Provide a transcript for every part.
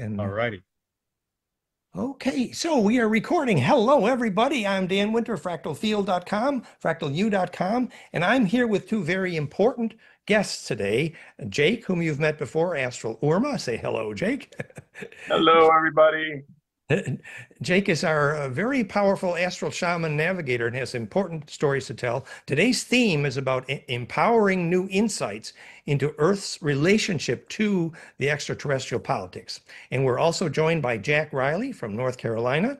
And All righty. okay, so we are recording. Hello, everybody. I'm Dan Winter, fractalfield.com, fractalu.com, and I'm here with two very important guests today. Jake, whom you've met before, Astral URMAH. Say hello, Jake. Hello, everybody. Jake is our very powerful astral shaman navigator and has important stories to tell. Today's theme is about empowering new insights into Earth's relationship to the extraterrestrial politics. And we're also joined by Jack Riley from North Carolina.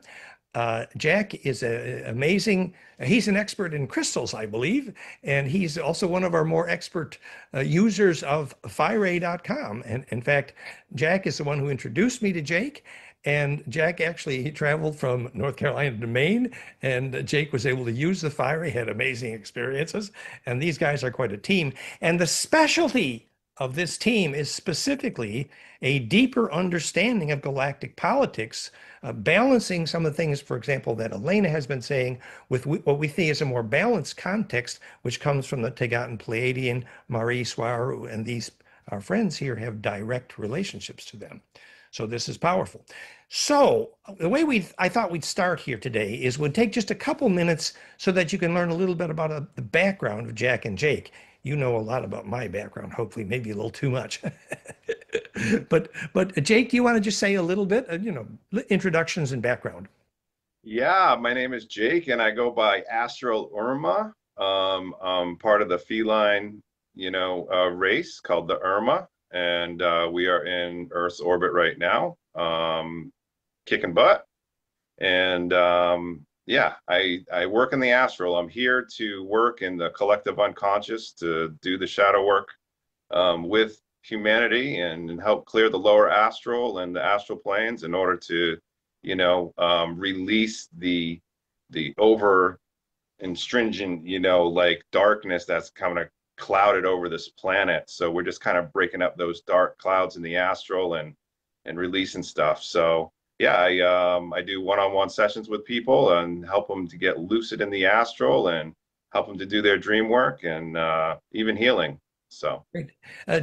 Jack is amazing. He's an expert in crystals, I believe, and he's also one of our more expert users of VRAIE.com. And in fact, Jack is the one who introduced me to Jake. And Jack actually, he traveled from North Carolina to Maine, and Jake was able to use the fire. He had amazing experiences, and these guys are quite a team. And the specialty of this team is specifically a deeper understanding of galactic politics, balancing some of the things, for example, that Elena has been saying with what we think is a more balanced context, which comes from the Tegatan Pleiadian, Marie Swaru, and these, our friends here, have direct relationships to them. So this is powerful. So the way I thought we'd start here today is we'd take just a couple minutes so that you can learn a little bit about the background of Jack and Jake. You know a lot about my background, hopefully, maybe a little too much. But Jake, do you want to just say a little bit, introductions and background? Yeah, my name is Jake, and I go by Astral URMAH. I'm part of the feline, race called the URMAH, and we are in Earth's orbit right now, kicking butt. And yeah, I work in the astral. I'm here to work in the collective unconscious, to do the shadow work with humanity and help clear the lower astral and the astral planes in order to, release the over and stringent, like darkness that's kind of clouded over this planet. So we're just kind of breaking up those dark clouds in the astral and releasing stuff. So yeah, I do one-on-one sessions with people and help them to get lucid in the astral and help them to do their dream work and even healing. So great.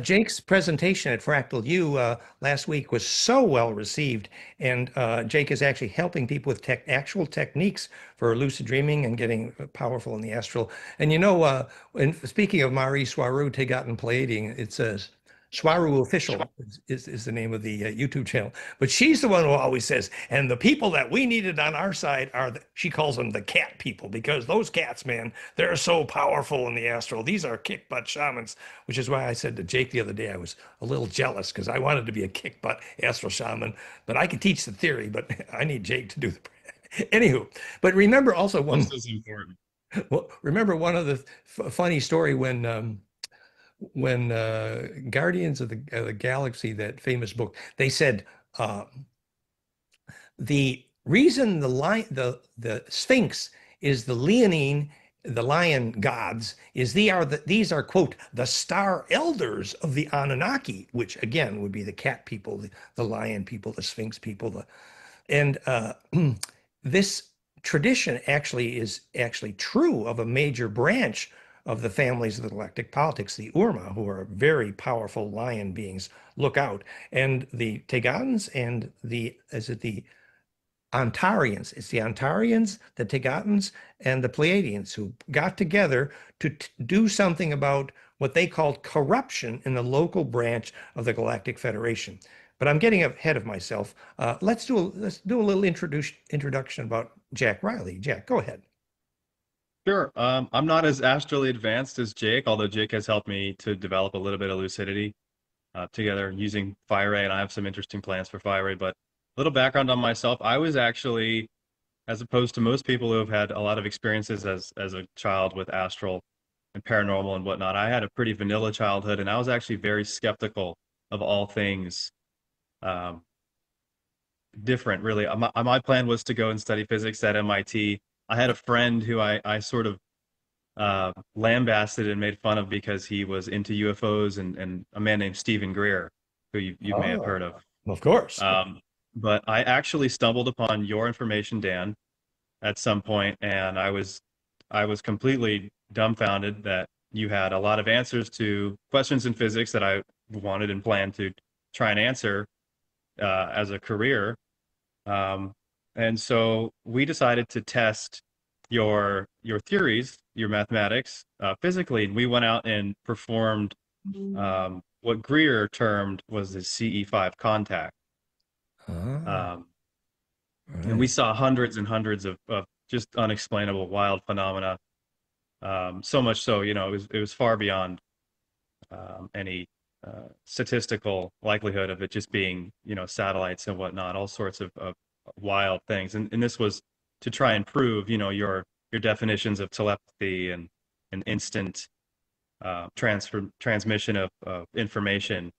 Jake's presentation at Fractal U last week was so well received, and Jake is actually helping people with actual techniques for lucid dreaming and getting powerful in the astral. And and speaking of Marie Swaru Tegatan Pleiadian, it says Swaru Official is the name of the YouTube channel. But she's the one who always says, and the people that we needed on our side are, she calls them the cat people, because those cats, man, they're so powerful in the astral. These are kick butt shamans, which is why I said to Jake the other day, I was a little jealous because I wanted to be a kick butt astral shaman, but I could teach the theory, but I need Jake to do the. Anywho, but remember also one. This is important. Well, remember one of the funny story when Guardians of the Galaxy, that famous book, they said the reason the Sphinx is the Leonine, the lion gods, is these are quote the star elders of the Anunnaki, which again would be the cat people, the lion people, the Sphinx people, and this tradition is actually true of a major branch of the families of the galactic politics, the URMAH, who are very powerful lion beings. Look out. And the Tegatans and the Antarians. It's the Antarians, the Tegatans, and the Pleiadians who got together to do something about what they called corruption in the local branch of the Galactic Federation. But I'm getting ahead of myself. Let's do a little introduction about Jack Riley. Jack, go ahead. Sure. I'm not as astrally advanced as Jake, although Jake has helped me to develop a little bit of lucidity together using VRAIE, and I have some interesting plans for VRAIE. But a little background on myself. I was actually, as opposed to most people who have had a lot of experiences as a child with astral and paranormal and whatnot, I had a pretty vanilla childhood, and I was actually very skeptical of all things different, really. My plan was to go and study physics at MIT. I had a friend who I sort of lambasted and made fun of because he was into UFOs, and a man named Stephen Greer, who you may have heard of. Of course. But I actually stumbled upon your information, Dan, at some point, and I was completely dumbfounded that you had a lot of answers to questions in physics that I wanted and planned to try and answer. as a career. And so we decided to test your theories, your mathematics, physically. And we went out and performed what Greer termed was the CE5 contact. Ah, Um, and we right. saw hundreds and hundreds of just unexplainable wild phenomena. So much so, it was far beyond any statistical likelihood of it just being, satellites and whatnot, all sorts of wild things. And this was to try and prove, your definitions of telepathy and instant transmission of information,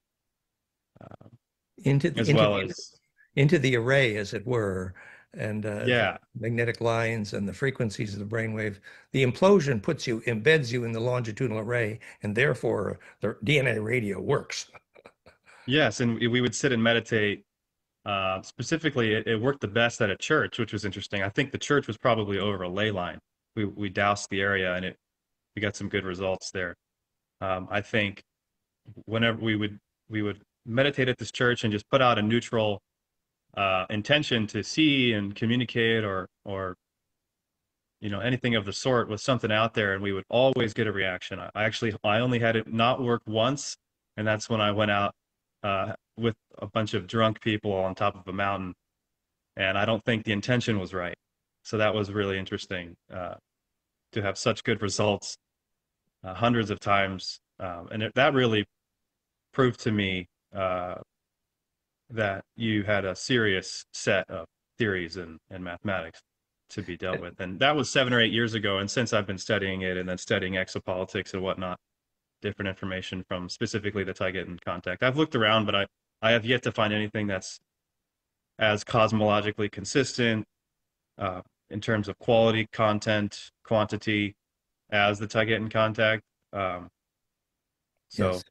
Into the as into well the as, into the array, as it were, and the yeah, magnetic lines and the frequencies of the brainwave. The implosion embeds you in the longitudinal array, and therefore the DNA radio works. yes. And we would sit and meditate. Specifically, it worked the best at a church, which was interesting. I think the church was probably over a ley line. We doused the area, and we got some good results there. I think whenever we would meditate at this church and just put out a neutral intention to see and communicate or anything of the sort with something out there, and we would always get a reaction. I only had it not work once, and that's when I went out with a bunch of drunk people on top of a mountain, and I don't think the intention was right. So that was really interesting to have such good results hundreds of times, and that really proved to me that you had a serious set of theories and mathematics to be dealt with. And that was 7 or 8 years ago. And since I've been studying it and then studying exopolitics and whatnot, different information from specifically the Taigetan contact, I've looked around, but I have yet to find anything that's as cosmologically consistent in terms of quality, content, quantity as the Taigetan contact. So Yes.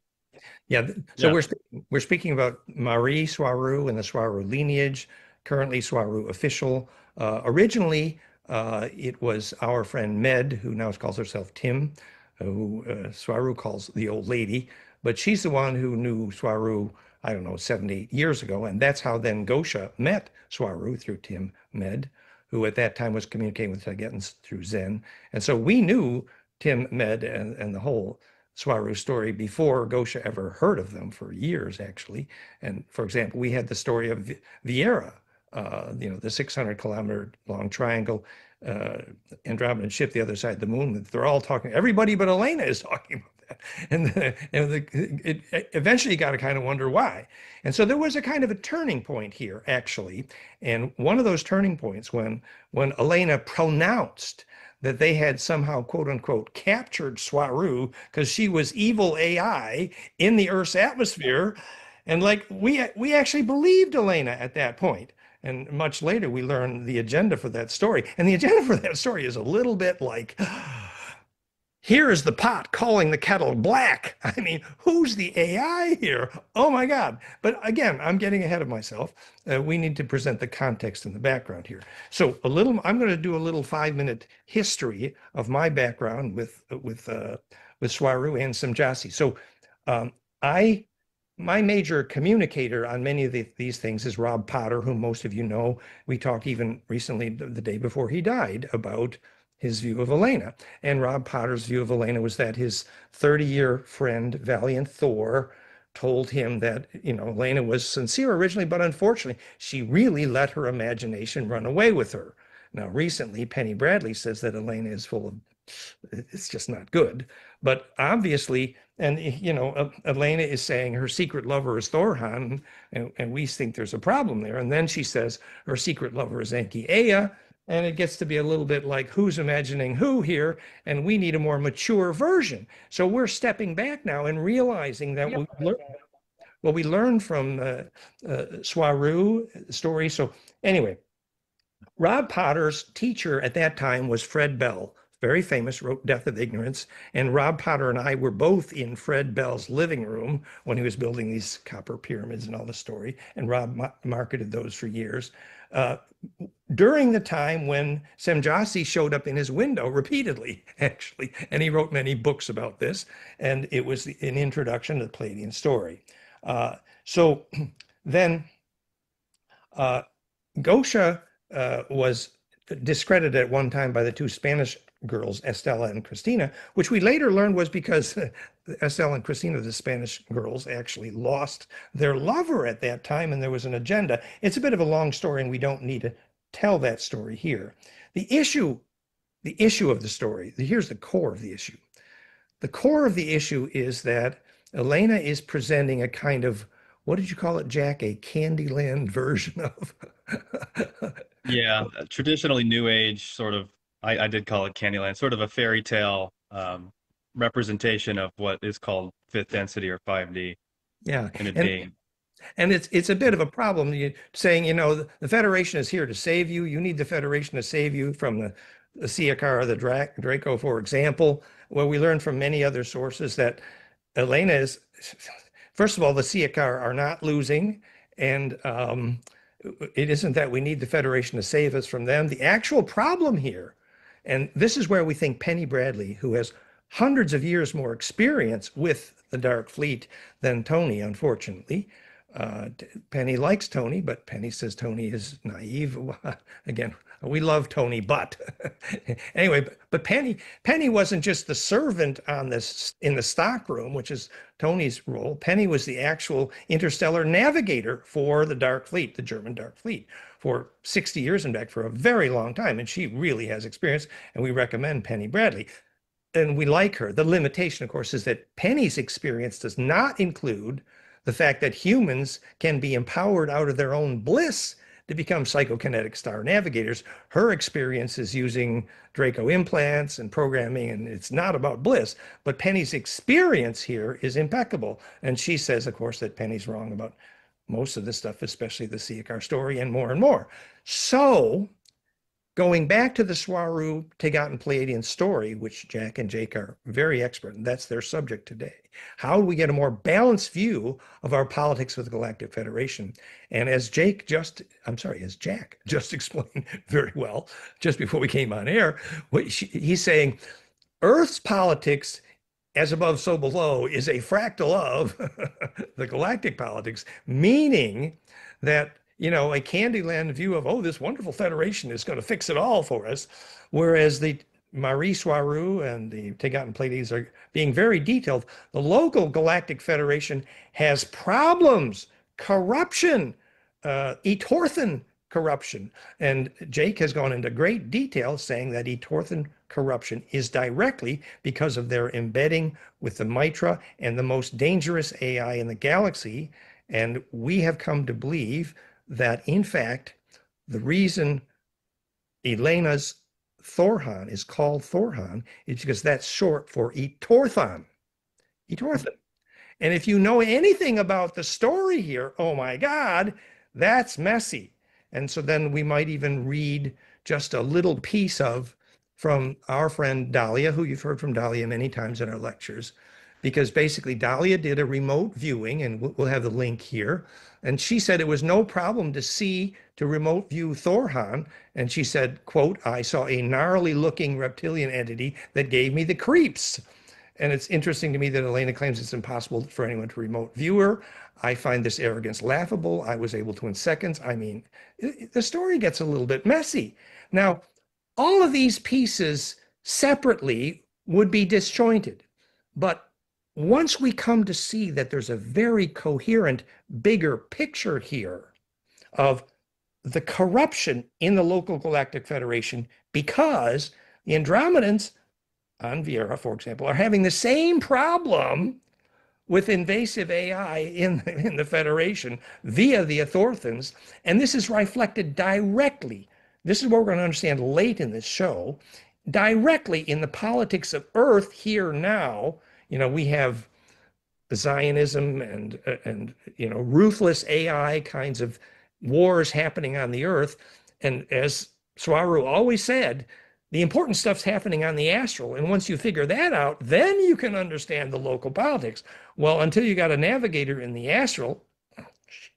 Yeah. So yeah, we're speaking about Marie Soireau and the Soireau lineage, currently Soireau official. Originally, it was our friend Med, who now calls herself Tim, who Soireau calls the old lady, but she's the one who knew Soireau, I don't know, 7, 8 years ago. And that's how then Gosha met Soireau through Tim Med, who at that time was communicating with Tibetans through Zen. And so we knew Tim Med and the whole Soireau story before Gosha ever heard of them for years, actually. And for example, we had the story of VRAIE, the 600-kilometer long triangle, Andromedan ship the other side of the moon. They're all talking, everybody but Elena is talking about that. It eventually got to kind of wonder why. And so there was a kind of a turning point here, actually. And one of those turning points when Elena pronounced that they had somehow, quote unquote, captured Soireau because she was evil AI in the Earth's atmosphere. And like we actually believed Elena at that point. And much later, we learned the agenda for that story. And the agenda for that story is a little bit like, here is the pot calling the kettle black. I mean, who's the AI here? Oh my God. But again, I'm getting ahead of myself. We need to present the context and the background here. So I'm going to do a little 5-minute history of my background with Soireau and Simjasi. So my major communicator on many of these things is Rob Potter, whom most of you know. We talked even recently, the day before he died, about his view of Elena. And Rob Potter's view of Elena was that his 30-year friend, Valiant Thor, told him that, Elena was sincere originally, but unfortunately, she really let her imagination run away with her. Now, recently, Penny Bradley says that Elena is full of, it's just not good. But obviously, and Elena is saying her secret lover is ThorHan, and we think there's a problem there. And then she says her secret lover is Enki Ea, and it gets to be a little bit like who's imagining who here, and we need a more mature version. So we're stepping back now and realizing that we learned from Soireau story. So anyway, Rob Potter's teacher at that time was Fred Bell, very famous, wrote Death of Ignorance. And Rob Potter and I were both in Fred Bell's living room when he was building these copper pyramids and all the story. And Rob marketed those for years. During the time when Simjasi showed up in his window repeatedly, actually, and he wrote many books about this, and it was an introduction to the Palladian story. So then Gosha was discredited at one time by the two Spanish girls, Estela and Cristina, which we later learned was because Estela and Cristina, the Spanish girls, actually lost their lover at that time, and there was an agenda. It's a bit of a long story, and we don't need to tell that story here. The issue of the story, here's the core of the issue. The core of the issue is that Elena is presenting a kind of, what did you call it, Jack? A Candyland version of. Yeah, traditionally New Age sort of, I did call it Candyland, sort of a fairy tale representation of what is called fifth density or 5D Yeah. in a being. And it's a bit of a problem saying, the Federation is here to save you. You need the Federation to save you from the Siakar or the Draco, for example. Well, we learned from many other sources that Elena is, first of all, the Siakar are not losing. And it isn't that we need the Federation to save us from them. The actual problem here, and this is where we think Penny Bradley, who has hundreds of years more experience with the Dark Fleet than Tony, unfortunately. Penny likes Tony, but Penny says Tony is naive. Again, we love Tony, but anyway, but Penny wasn't just the servant on this in the stockroom, which is Tony's role. Penny was the actual interstellar navigator for the Dark Fleet, the German Dark Fleet, for 60 years, in fact, for a very long time. And she really has experience, and we recommend Penny Bradley. And we like her. The limitation, of course, is that Penny's experience does not include the fact that humans can be empowered out of their own bliss to become psychokinetic star navigators. Her experience is using Draco implants and programming, and it's not about bliss. But Penny's experience here is impeccable. And she says, of course, that Penny's wrong about most of this stuff, especially the Siakar story and more and more. So going back to the Swaru, Tegat, and Pleiadian story, which Jack and Jake are very expert in, that's their subject today. How do we get a more balanced view of our politics with the Galactic Federation? And as Jack just explained very well, just before we came on air, he's saying Earth's politics, as above, so below, is a fractal of the galactic politics, meaning that a Candyland view of, oh, this wonderful Federation is going to fix it all for us, whereas the Marie Swaru and the Tegat and Pleiades are being very detailed. The local Galactic Federation has problems, corruption, Etorthan corruption. And Jake has gone into great detail saying that Etorthan corruption is directly because of their embedding with the Maitre and the most dangerous AI in the galaxy. And we have come to believe that, in fact, the reason Elena's ThorHan is called ThorHan is because that's short for Etorthan. Etorthan. And if you know anything about the story here, oh my God, that's messy. And so then we might even read just a little piece from our friend Dahlia, who you've heard from Dahlia many times in our lectures, because basically Dahlia did a remote viewing, and we'll have the link here. And she said it was no problem to remote view ThorHan. And she said, quote, I saw a gnarly looking reptilian entity that gave me the creeps. And it's interesting to me that Elena claims it's impossible for anyone to remote view her. I find this arrogance laughable. I was able to in seconds. I mean, the story gets a little bit messy. Now, all of these pieces separately would be disjointed. But once we come to see that there's a very coherent, bigger picture here of the corruption in the local Galactic Federation, because the Andromedans on Viera, for example, are having the same problem with invasive AI in the Federation via the Etorthans, and this is reflected directly. This is what we're going to understand late in this show, directly in the politics of Earth here now. We have Zionism and ruthless AI kinds of wars happening on the Earth. And as Swaru always said, the important stuff's happening on the astral. And once you figure that out, then you can understand the local politics. Well, until you got a navigator in the astral,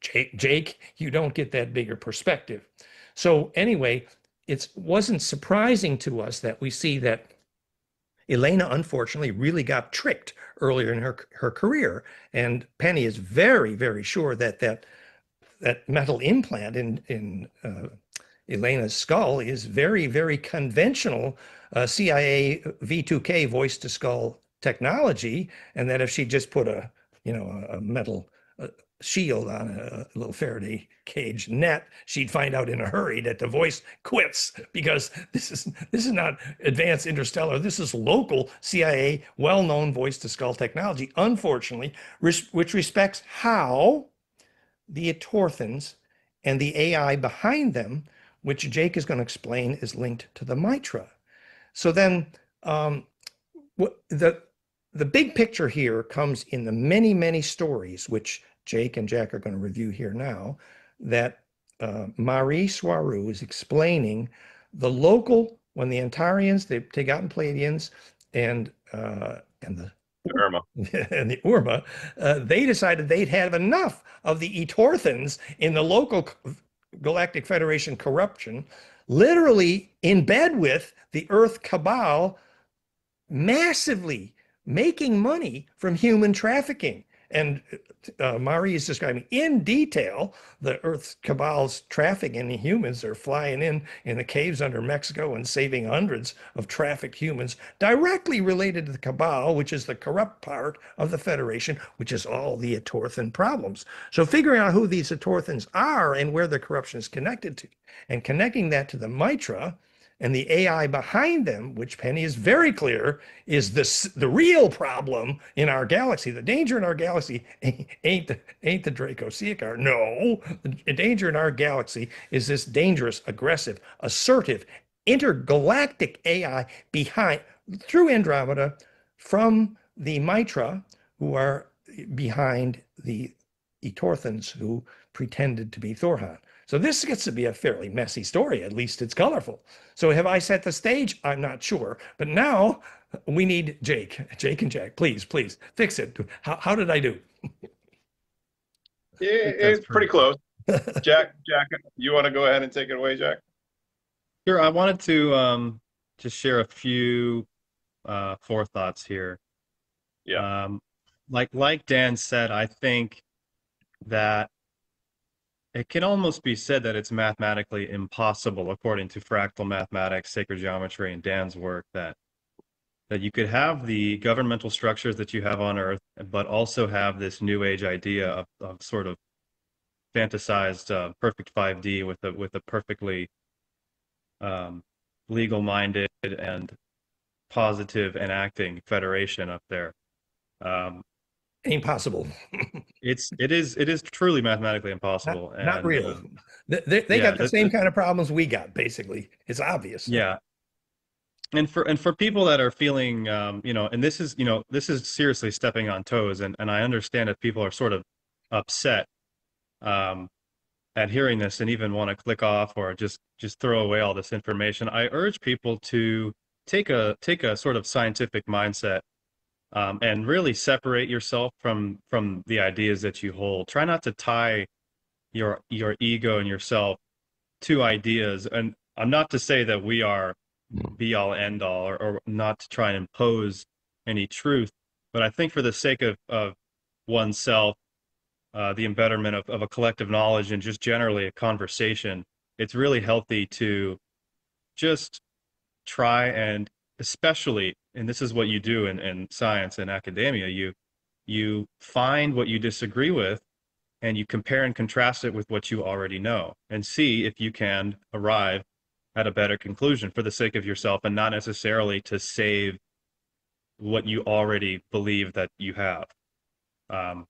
Jake, you don't get that bigger perspective. So anyway, it wasn't surprising to us that we see that Elena, unfortunately, really got tricked earlier in her career. And Penny is very, very sure that that metal implant in Elena's skull is very, very conventional CIA V2K voice to skull technology, and that if she just put a metal shield on a little Faraday cage net, she'd find out in a hurry that the voice quits, because this is not advanced interstellar. This is local CIA well-known voice to skull technology, unfortunately, which respects how the Etorthans and the AI behind them, which Jake is going to explain, is linked to the Maitre. So then the big picture here comes in the many, many stories, which Jake and Jack are going to review here now, that Marie Soireau is explaining the local, when the Antarians, the Tegotan Pleiadians, and the URMAH. and the URMAH, they decided they'd have enough of the Etorthans in the local Galactic Federation corruption, literally in bed with the Earth cabal, massively making money from human trafficking. And Mari is describing in detail the Earth cabal's trafficking in humans. Are flying in the caves under Mexico and saving hundreds of trafficked humans, directly related to the cabal, which is the corrupt part of the Federation, which is all the Etorthan problems. So figuring out who these Etorthans are and where the corruption is connected to, and connecting that to the Maitre and the AI behind them, which Penny is very clear is the real problem in our galaxy. The danger in our galaxy ain't the Draco Seacar. No, the danger in our galaxy is this dangerous, aggressive, assertive, intergalactic AI through Andromeda from the Maitre, who are behind the Etorthans who pretended to be ThorHan. So this gets to be a fairly messy story. At least it's colorful. So have I set the stage? I'm not sure. But now we need Jake and Jack. Please fix it. How did I do? It's pretty close. Jack, you want to go ahead and take it away, Jack? Sure. I wanted to just share a few forethoughts here. Yeah. Like Dan said, I think that it can almost be said that it's mathematically impossible, according to fractal mathematics, sacred geometry, and Dan's work, that you could have the governmental structures that you have on Earth, but also have this new age idea of sort of fantasized perfect 5D with a perfectly legal-minded and positive and acting federation up there. Impossible. It is truly mathematically impossible. Not real. They got the same kind of problems we got, basically. It's obvious. Yeah. And for people that are feeling, and this is seriously stepping on toes, and I understand if people are sort of upset at hearing this and even want to click off or just throw away all this information. I urge people to take a sort of scientific mindset. And really separate yourself from the ideas that you hold. Try not to tie your ego and yourself to ideas. And I'm not to say that we are be all end all, or not to try and impose any truth, but I think for the sake of oneself, the embetterment of a collective knowledge and just generally a conversation, it's really healthy to just try and, especially, and this is what you do in science and academia, you find what you disagree with and you compare and contrast it with what you already know and see if you can arrive at a better conclusion for the sake of yourself, and not necessarily to save what you already believe that you have. I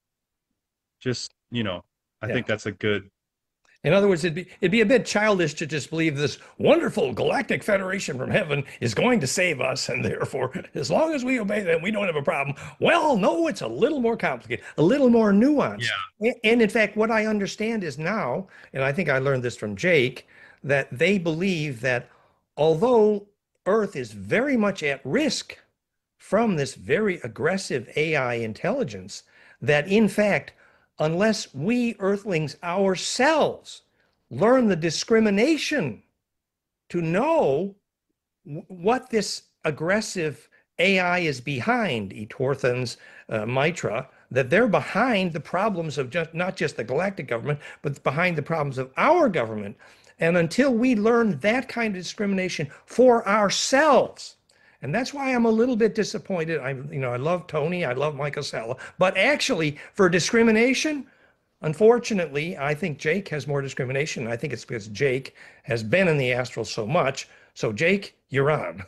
think that's a good. In other words, it'd be a bit childish to just believe this wonderful galactic federation from heaven is going to save us, and therefore, as long as we obey them, we don't have a problem. Well, no, it's a little more complicated, a little more nuanced. Yeah. And in fact, what I understand is now, and I think I learned this from Jake, that they believe that although Earth is very much at risk from this very aggressive AI intelligence, that in fact, unless we Earthlings ourselves learn the discrimination to know what this aggressive AI is behind Etorthan's Maitre, that they're behind the problems of just not just the galactic government, but behind the problems of our government. And until we learn that kind of discrimination for ourselves, and that's why I'm a little bit disappointed. I love Tony, I love Michael Salla, but actually for discrimination, unfortunately, I think Jake has more discrimination. I think it's because Jake has been in the astral so much. So Jake, you're on.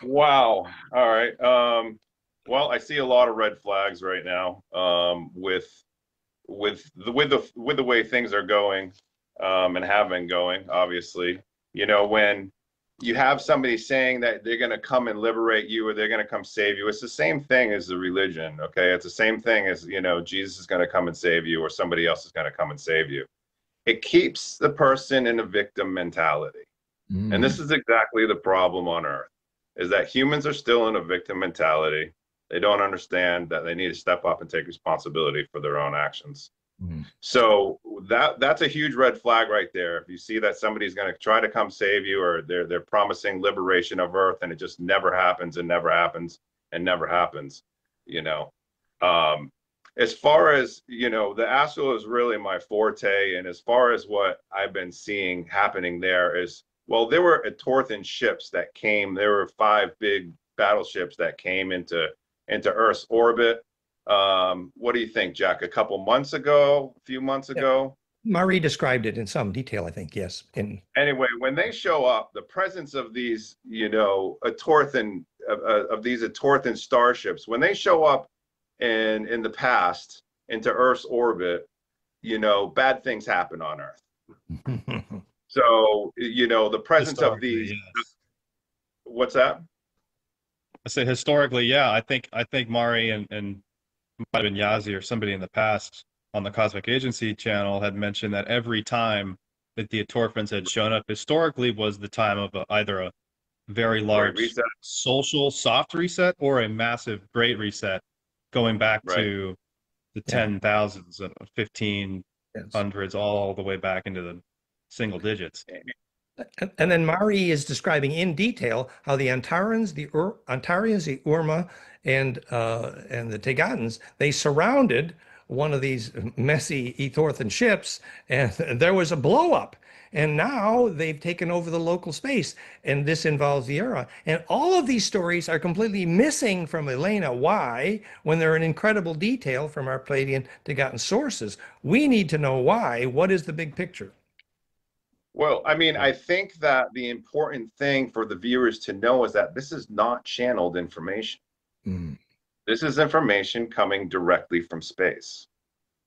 Wow. All right. Well, I see a lot of red flags right now, with the way things are going, and have been going, obviously. When you have somebody saying that they're going to come and liberate you or they're going to come save you, it's the same thing as the religion, okay? It's the same thing as, Jesus is going to come and save you or somebody else is going to come and save you. It keeps the person in a victim mentality. And this is exactly the problem on Earth, is that humans are still in a victim mentality. They don't understand that they need to step up and take responsibility for their own actions. So that's a huge red flag right there. If you see that somebody's going to try to come save you, or they're promising liberation of Earth, and it just never happens and never happens and never happens, as far as, the Astral is really my forte. And as far as what I've been seeing happening there is, well, there were Etorthan ships that came. There were 5 big battleships that came into Earth's orbit. What do you think, Jack? A few months ago? Marie described it in some detail, I think, yes. Anyway, when they show up, the presence of these, Etorthan, of these Etorthan starships, when they show up in the past into Earth's orbit, bad things happen on Earth. So, the presence of these, yes. What's that? I say historically, yeah. I think Mari and might have been Yazi or somebody in the past on the Cosmic Agency channel had mentioned that every time that the Etorphans had shown up historically was the time of either a very large social soft reset or a massive great reset, going back to the 10,000s and 1500s, all the way back into the single digits. And then Mari is describing in detail how the Antarians, the URMAH, and the Tegatans, they surrounded one of these messy Etorthan ships, and there was a blow up. And now they've taken over the local space, and this involves the era. And all of these stories are completely missing from Elena. Why? When they're in incredible detail from our Palladian Tegatan sources. We need to know why. What is the big picture? Well, I mean, I think that the important thing for the viewers to know is that this is not channeled information. This is information coming directly from space.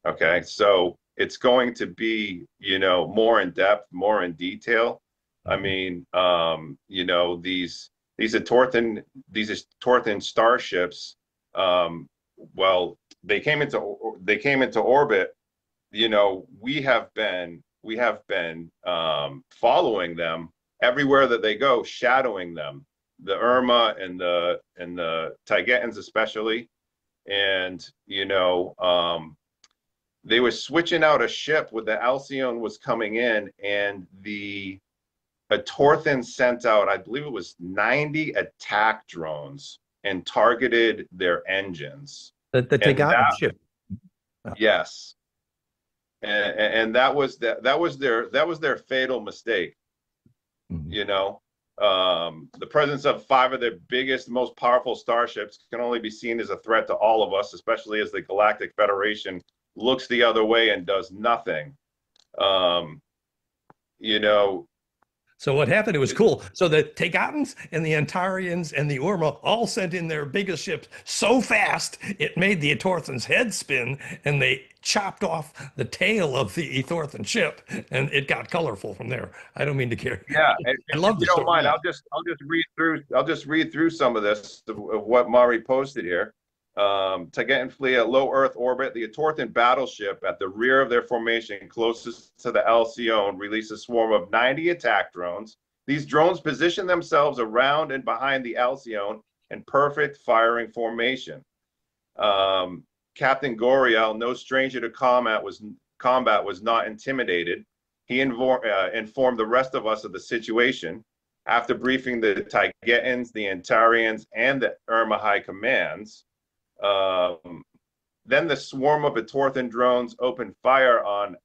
Okay, so it's going to be, more in depth, more in detail. I mean, these Etorthan starships, well, they came into orbit. We have been following them everywhere that they go, shadowing them, the URMAH and the Tegatans especially. And they were switching out a ship when the Alcyone was coming in, and the Etorthan sent out, I believe it was 90 attack drones and targeted their engines. The Tegatan ship. Yes. And that was their fatal mistake. The presence of 5 of their biggest, most powerful starships can only be seen as a threat to all of us, especially as the Galactic Federation looks the other way and does nothing. So what happened, it was cool. So the Tegatans and the Antarians and the URMAH all sent in their biggest ships so fast, it made the Etorthan's head spin, and they chopped off the tail of the Etorthan ship, and it got colorful from there. I don't mean to carry. Yeah, I love the story. Don't mind, I'll just read through some of this, of what Mari posted here. Tegatan fleet at low Earth orbit, the Etorthan battleship at the rear of their formation closest to the Alcyone released a swarm of 90 attack drones. These drones position themselves around and behind the Alcyone in perfect firing formation. Captain Goriel, no stranger to combat, was not intimidated. He informed the rest of us of the situation. After briefing the Taigetans, the Antarians, and the URMAH high commands, then the swarm of Etorthan drones opened fire on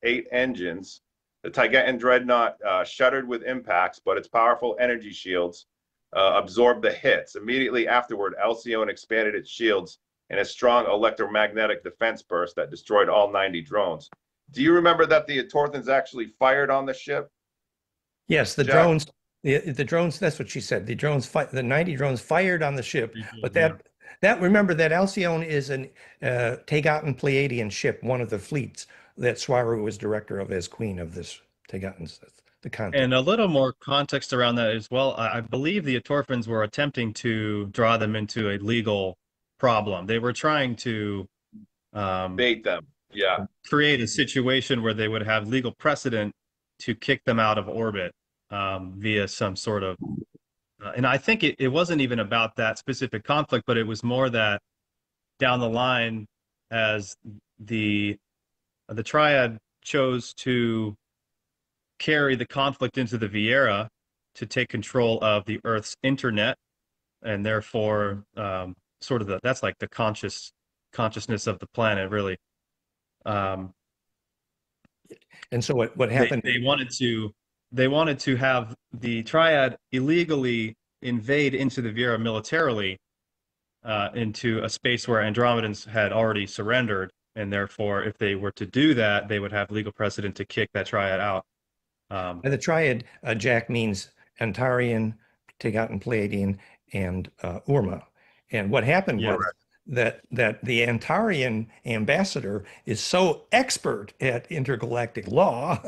8 engines. The Taigetan dreadnought shuddered with impacts, but its powerful energy shields absorbed the hits. Immediately afterward, Alcyone expanded its shields in a strong electromagnetic defense burst that destroyed all 90 drones. Do you remember that the Etorthans actually fired on the ship? Yes, the Jack? drones, the drones, that's what she said. The drones, the 90 drones fired on the ship, but that remember that Alcyone is an Taigetan Pleiadian ship, one of the fleets that Swaru was director of as queen of this Taigetan's, the content. And a little more context around that as well. I believe the Etorphans were attempting to draw them into a legal problem. They were trying to bait them. Yeah. Create a situation where they would have legal precedent to kick them out of orbit via some sort of, and I think it wasn't even about that specific conflict, but it was more that down the line, as the Triad chose to carry the conflict into the VRAIE to take control of the Earth's internet, and therefore sort of that's like the consciousness of the planet, really. And so what happened? They wanted to have the Triad illegally invade into the VRAIE militarily, into a space where Andromedans had already surrendered, and therefore, if they were to do that, they would have legal precedent to kick that Triad out. And the Triad, Jack, means Antarian, Taigetan Pleiadian, and URMAH. And what happened was that the Antarian ambassador is so expert at intergalactic law,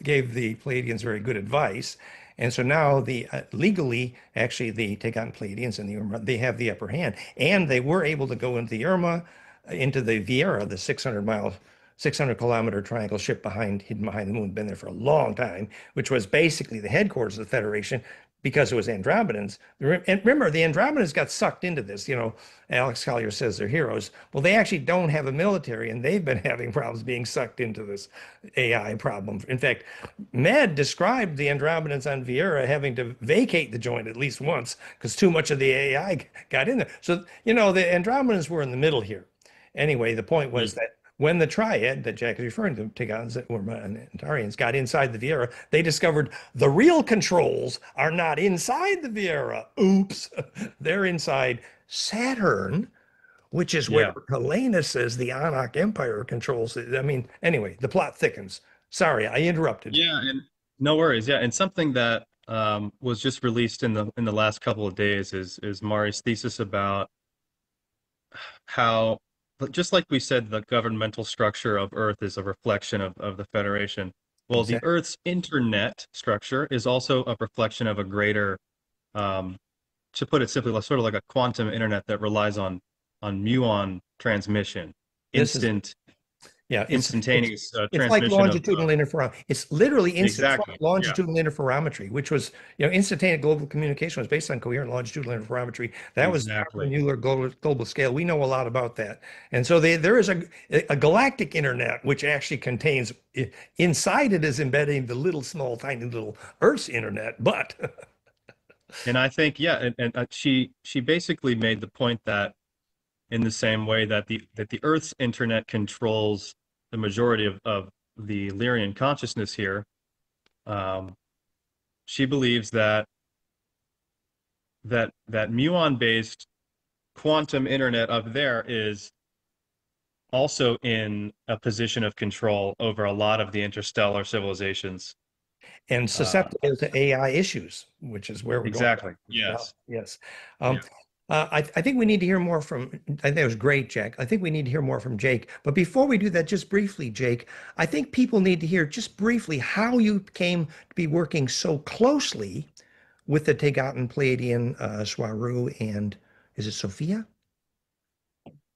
gave the Pleiadians very good advice. And so now the legally, actually, the Taigetan Pleiadians and the URMAH, they have the upper hand. And they were able to go into the URMAH, into the VRAIE, the 600-kilometer triangle ship hidden behind the moon, been there for a long time, which was basically the headquarters of the Federation, because it was Andromedans. And remember, the Andromedans got sucked into this. You know, Alex Collier says they're heroes. Well, they actually don't have a military, and they've been having problems being sucked into this AI problem. In fact, Med described the Andromedans on VRAIE having to vacate the joint at least once because too much of the AI got in there. So, you know, the Andromedans were in the middle here. Anyway, the point was that when the Triad that Jack is referring to, Taigetans or Antarians, got inside the VRAIE, they discovered the real controls are not inside the VRAIE. Oops, they're inside Saturn, which is where Helena says the Anak Empire controls it. I mean, anyway, the plot thickens. Sorry, I interrupted. Yeah, and no worries. Yeah, and something that was just released in the last couple of days is Mari's thesis about how, just like we said, the governmental structure of Earth is a reflection of the Federation. Well, exactly. The Earth's internet structure is also a reflection of a greater, to put it simply, sort of like a quantum internet that relies on muon transmission, instantaneous transmission. It's like longitudinal interferometry. It's literally instant. Exactly. Longitudinal interferometry, which was, you know, instantaneous global communication was based on coherent longitudinal interferometry. That was Mueller global scale. We know a lot about that. And so there is a galactic internet, which actually contains, inside it is embedding the little small, tiny little Earth's internet, but. And I think, and she basically made the point that in the same way that the Earth's internet controls the majority of the Lyrian consciousness here, she believes that muon-based quantum internet up there is also in a position of control over a lot of the interstellar civilizations. And susceptible to AI issues, which is where we're going. Yes. I think we need to hear more from, I think it was great, Jack. I think we need to hear more from Jake. But before we do that, just briefly, Jake, I think people need to hear just briefly how you came to be working so closely with the Taigetan Pleiadian Swaru and, is it Sophia?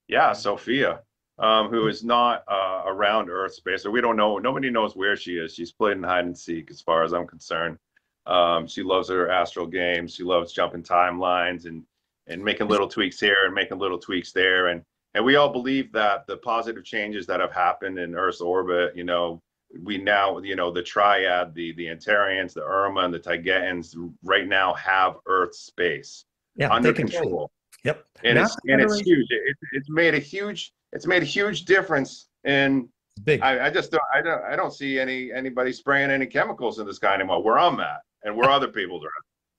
Yeah, Sophia, who is not around Earth space. So we don't know, nobody knows where she is. She's played in hide and seek as far as I'm concerned. She loves her Astral games. She loves jumping timelines and making little tweaks here and making little tweaks there. And we all believe that the positive changes that have happened in Earth's orbit, you know, we now, the triad, the Antarians, the URMAH, and the Taigetans right now have Earth space Yeah, under they control it. control. Yep. And Not it's huge. It's made a huge difference in. big. I just don't see anybody spraying any chemicals in the sky anymore where I'm at and where other people are.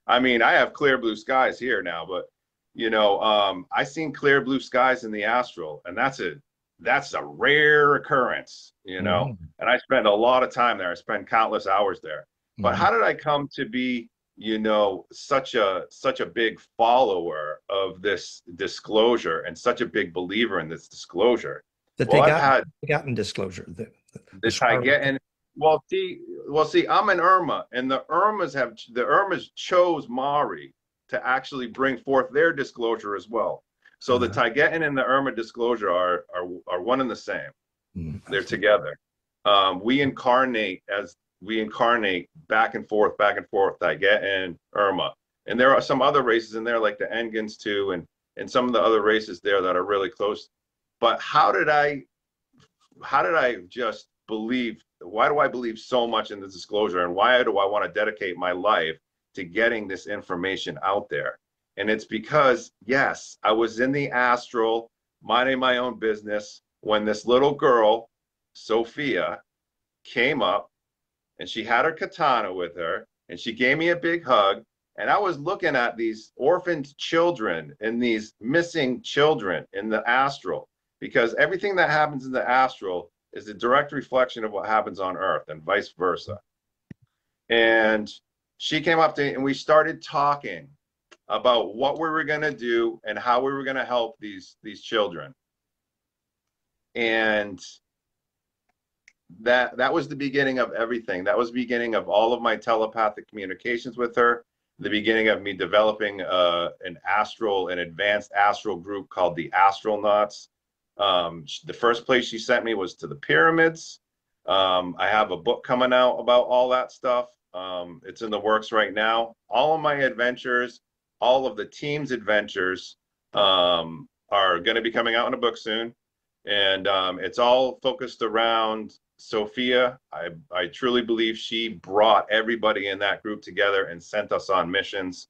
I mean, I have clear blue skies here now, but I seen clear blue skies in the Astral, and that's a rare occurrence, Mhm. And I spend a lot of time there. I spend countless hours there. But how did I come to be, such a big follower of this disclosure and such a big believer in this disclosure? Well, I've had gotten disclosure. The Taigetan. Well, see, I'm an URMAH, and the URMAHs chose Mari to actually bring forth their disclosure as well. So the Taigetan and the URMAH disclosure are one and the same. They're together. We incarnate back and forth, Taigetan, URMAH. And there are some other races in there, like the Engans too, and some of the other races there that are really close. But how did I just believe? Why do I believe so much in the disclosure, and why do I want to dedicate my life to getting this information out there? And it's because, yes, I was in the Astral, minding my own business, when this little girl, Sophia, came up, and she had her katana with her, and she gave me a big hug, and I was looking at these orphaned children and these missing children in the Astral, because everything that happens in the Astral is a direct reflection of what happens on Earth, and vice versa. And she came up to me, and we started talking about what we were going to do and how we were going to help these children. And that was the beginning of everything. That was the beginning of all of my telepathic communications with her, the beginning of me developing an advanced astral group called the Astronauts. The first place she sent me was to the pyramids. I have a book coming out about all that stuff. It's in the works right now. All of my adventures, all of the team's adventures are going to be coming out in a book soon. And it's all focused around Sophia. I truly believe she brought everybody in that group together and sent us on missions.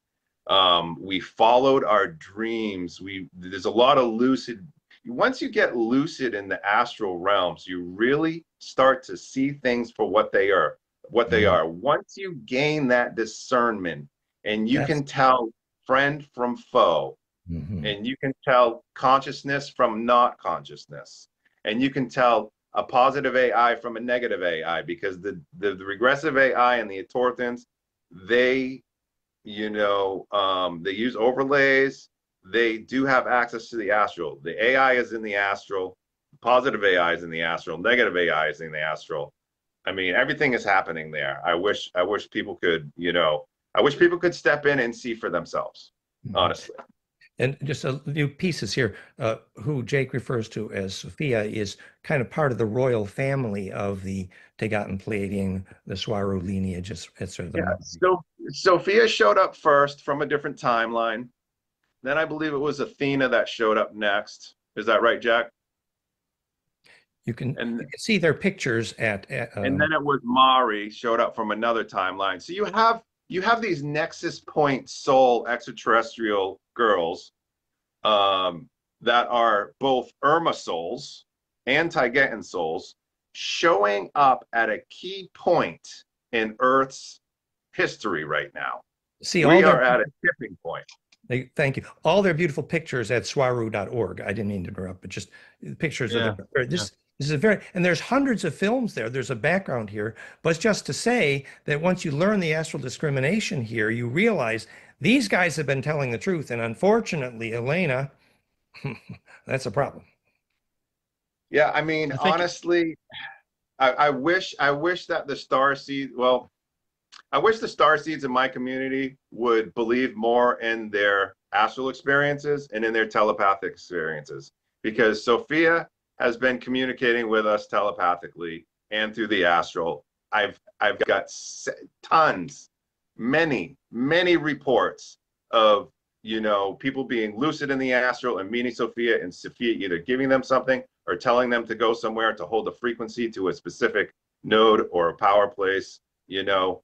We followed our dreams. There's a lot of lucid. Once you get lucid in the astral realms, you really start to see things for what they are. Once you gain that discernment, and you can tell friend from foe, and you can tell consciousness from not consciousness, and you can tell a positive AI from a negative AI, because the regressive AI and the Etorthans, they use overlays. They do have access to the Astral. The AI is in the Astral. Positive AI is in the Astral. Negative AI is in the Astral. I mean, everything is happening there. I wish people could, step in and see for themselves, honestly. And just a few pieces here. Who Jake refers to as Sophia is kind of part of the royal family of the Taigetan Pleiadian, the Swaru lineage, etc. Yeah. So Sophia showed up first from a different timeline. Then I believe it was Athena that showed up next. Is that right, Jack? You can see their pictures and then it was Mari showed up from another timeline. So you have these nexus point soul extraterrestrial girls that are both URMAH souls and Taigetan souls showing up at a key point in Earth's history right now. See, we are at a tipping point. Thank you. All their beautiful pictures at swaru.org. I didn't mean to interrupt, but just pictures of this. This is and there's hundreds of films there. There's a background here, but it's just to say that once you learn the astral discrimination here, you realize these guys have been telling the truth. And unfortunately, Elena, that's a problem. Yeah, I mean, honestly, I wish that the starseed, I wish the starseeds in my community would believe more in their astral experiences and in their telepathic experiences, because Sophia has been communicating with us telepathically and through the astral. I've got many reports of people being lucid in the astral and meeting Sophia, and Sophia either giving them something or telling them to go somewhere to hold a frequency to a specific node or a power place. You know,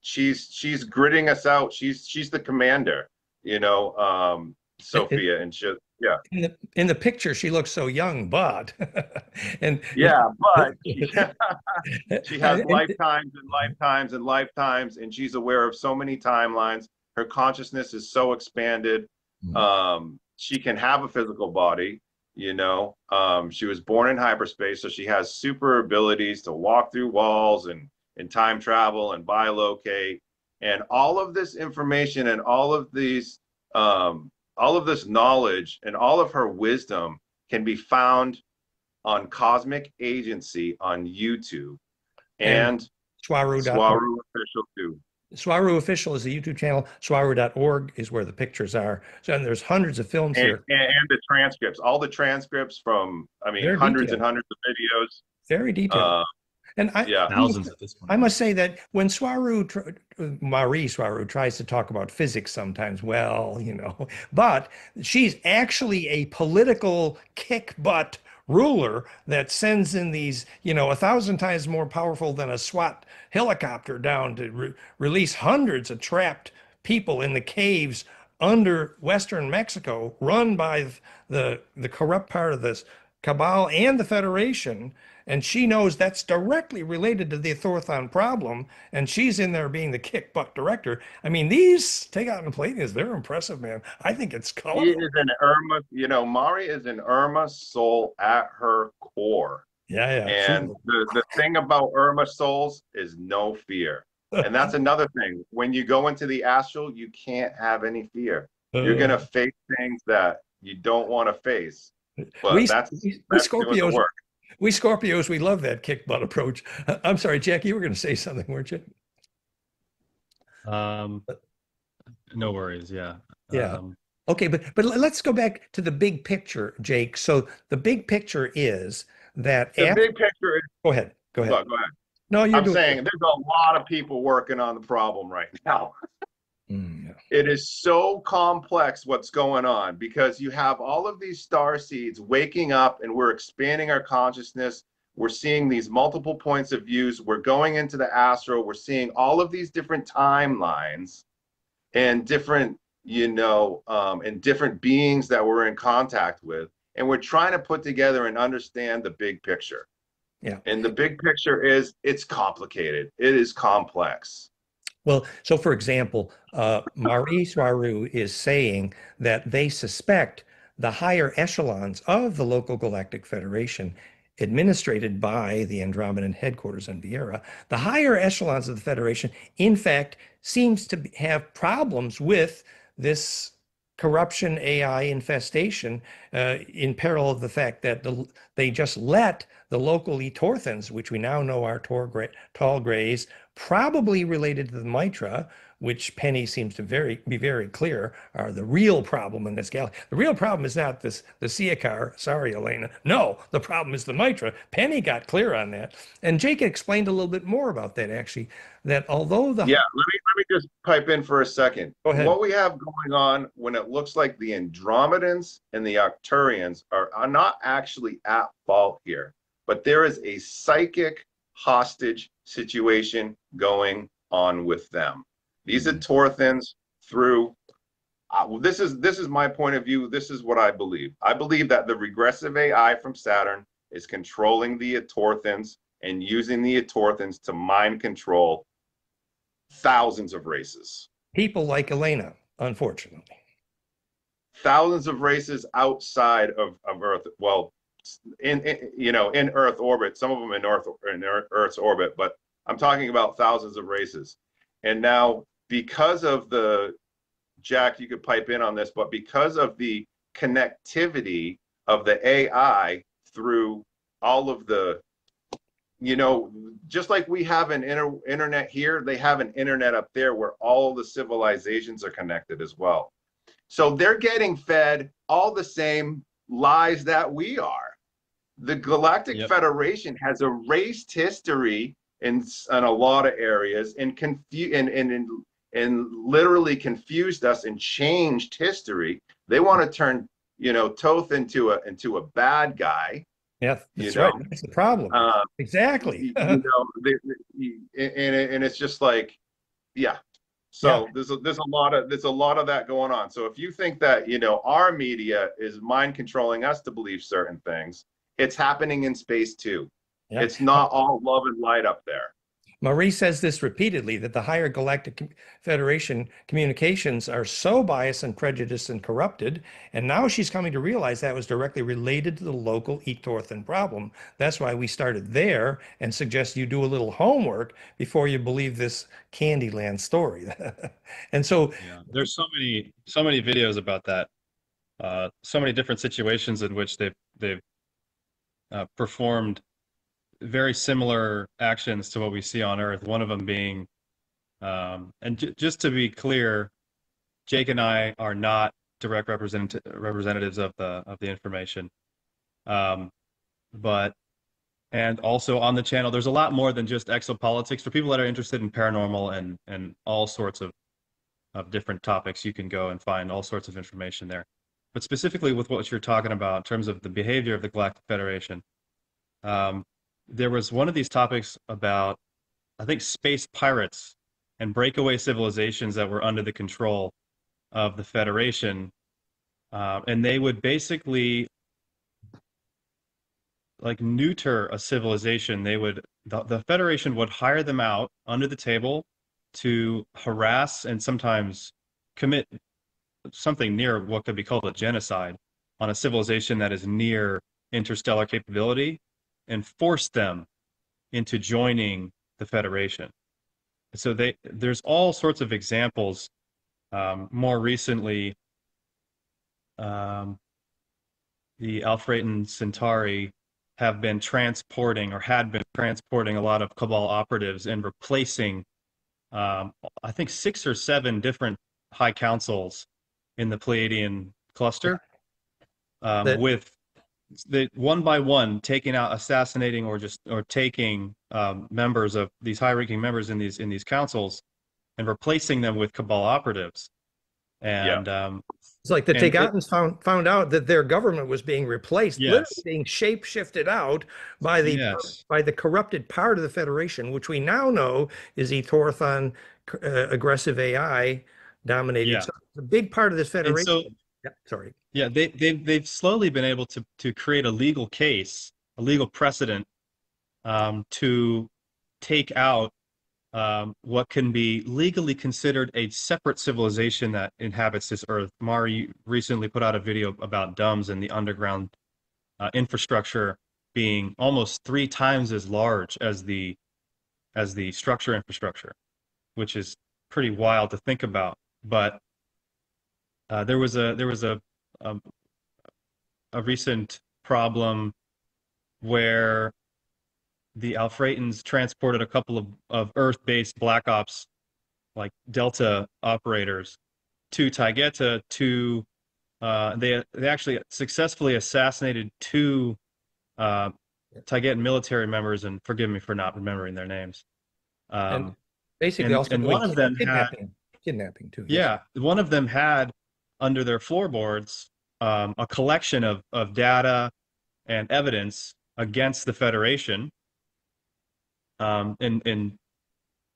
she's gritting us out. She's the commander. You know, Sophia, and she, yeah, In the picture, she looks so young, but and yeah, but she has and- lifetimes and lifetimes and lifetimes, and she's aware of so many timelines. Her consciousness is so expanded. She can have a physical body, you know. She was born in hyperspace, so she has super abilities to walk through walls and time travel and bilocate. And all of this information and all of this knowledge and all of her wisdom can be found on Cosmic Agency on YouTube and Swaru.org. Swaru Official too. Swaru Official is the YouTube channel. Swaru.org is where the pictures are. So, and there's hundreds of films here. And the transcripts, all the transcripts from, I mean, Very hundreds detailed. and hundreds of videos. Very detailed. And Yeah. Thousands at this point. I must say that when Marie Swaru tries to talk about physics sometimes, well, you know, but she's actually a political kick butt ruler that sends in these, you know, 1,000 times more powerful than a SWAT helicopter down to release hundreds of trapped people in the caves under Western Mexico, run by the corrupt part of this cabal and the Federation. And she knows that's directly related to the Etorthan problem, and she's in there being the kick butt director. I mean, these take out and Palladians, they're impressive, man. I think it's She colorful. is an Irma, you know, Mari is an Irma soul at her core. Yeah. And the thing about Irma souls is no fear. And that's another thing. When you go into the astral, you can't have any fear. You're going to face things that you don't want to face. But that's doing the work. We Scorpios, we love that kick butt approach. I'm sorry, Jack, you were going to say something, weren't you? No worries. Yeah. Yeah. Okay, but let's go back to the big picture, Jake. So the big picture is that the big picture is. Go ahead. Go ahead. Go ahead. No, I'm saying there's a lot of people working on the problem right now. Yeah. It is so complex what's going on because you have all of these star seeds waking up and we're expanding our consciousness. We're seeing these multiple points of views. We're going into the astral. We're seeing all of these different timelines and different, you know, and different beings that we're in contact with. And we're trying to put together and understand the big picture. Yeah. And the big picture is it's complicated. It is complex. Well, so for example, Marie Swaru is saying that they suspect the higher echelons of the local galactic federation, administrated by the Andromedan headquarters in Vieira, the higher echelons of the federation, in fact, seems to have problems with this corruption AI infestation, in peril of the fact that they just let the local Etorthans, which we now know are tall grays, probably related to the Maitre, which Penny seems to be very clear are the real problem in this galaxy. The real problem is not the Siakar. Sorry, Elena. No, the problem is the Maitre. Penny got clear on that. And Jake explained a little bit more about that, actually, that although the... Yeah, let me just pipe in for a second. Go ahead. What we have going on when it looks like the Andromedans and the Arcturians are not actually at fault here, but there is a psychic hostage situation going on with them. These Etorthans through this is my point of view. This is what I believe. I believe that the regressive AI from Saturn is controlling the Etorthans and using the Etorthans to mind control thousands of races. People like Elena, unfortunately. Thousands of races outside of Earth. Well, in Earth orbit. Some of them in Earth's orbit, but I'm talking about thousands of races. And now, because of Jack, you could pipe in on this, but because of the connectivity of the AI through all of the, just like we have an internet here, they have an internet up there where all the civilizations are connected as well. So they're getting fed all the same lies that we are. The Galactic Federation has erased history in a lot of areas and literally confused us and changed history. They want to turn Toth into a bad guy, Yeah, you that's right. know. That's the problem. Exactly. And it's just like, yeah. Yeah. So there's a lot of that going on. So if you think that, our media is mind controlling us to believe certain things, it's happening in space too. Yeah. It's not all love and light up there. Marie says this repeatedly, that the higher galactic Federation communications are so biased and prejudiced and corrupted. And now she's coming to realize that was directly related to the local Etorthan problem. That's why we started there and suggest you do a little homework before you believe this Candyland story. And so, Yeah, there's so many videos about that. So many different situations in which they've performed very similar actions to what we see on Earth. One of them being, and just to be clear, Jake and I are not direct representatives of the information. Um, but and also on the channel, there's a lot more than just exopolitics. For people that are interested in paranormal and all sorts of different topics, you can go and find all sorts of information there. But specifically with what you're talking about in terms of the behavior of the Galactic Federation, there was one of these topics about, I think, space pirates and breakaway civilizations that were under the control of the Federation. And they would basically like neuter a civilization. The Federation would hire them out under the table to harass and sometimes commit something near what could be called a genocide on a civilization that is near interstellar capability, and force them into joining the Federation. So there's all sorts of examples. More recently, the Alpharetan Centauri have been transporting, or had been transporting, a lot of Cabal operatives and replacing, I think, 6 or 7 different high councils in the Pleiadian cluster, with one by one taking out, assassinating, or taking members of these high-ranking members in these councils and replacing them with Cabal operatives. And it's like the Tagatans found out that their government was being replaced, literally yes, being shape-shifted out by the corrupted part of the Federation, which we now know is Etorthan, aggressive AI dominated. yeah. So it's a big part of this And Federation. so, Yeah, sorry. yeah, they've slowly been able to create a legal case, a legal precedent, to take out what can be legally considered a separate civilization that inhabits this Earth. Mari recently put out a video about DUMS and the underground infrastructure being almost 3 times as large as the structure infrastructure, which is pretty wild to think about. But there was a recent problem where the Alpharetans transported a couple of Earth-based Black Ops, like Delta operators, to Taygeta to they actually successfully assassinated 2 Taygetan military members, and forgive me for not remembering their names. And basically also and one of them had kidnapping too. Yeah, one of them had under their floorboards a collection of data and evidence against the Federation, in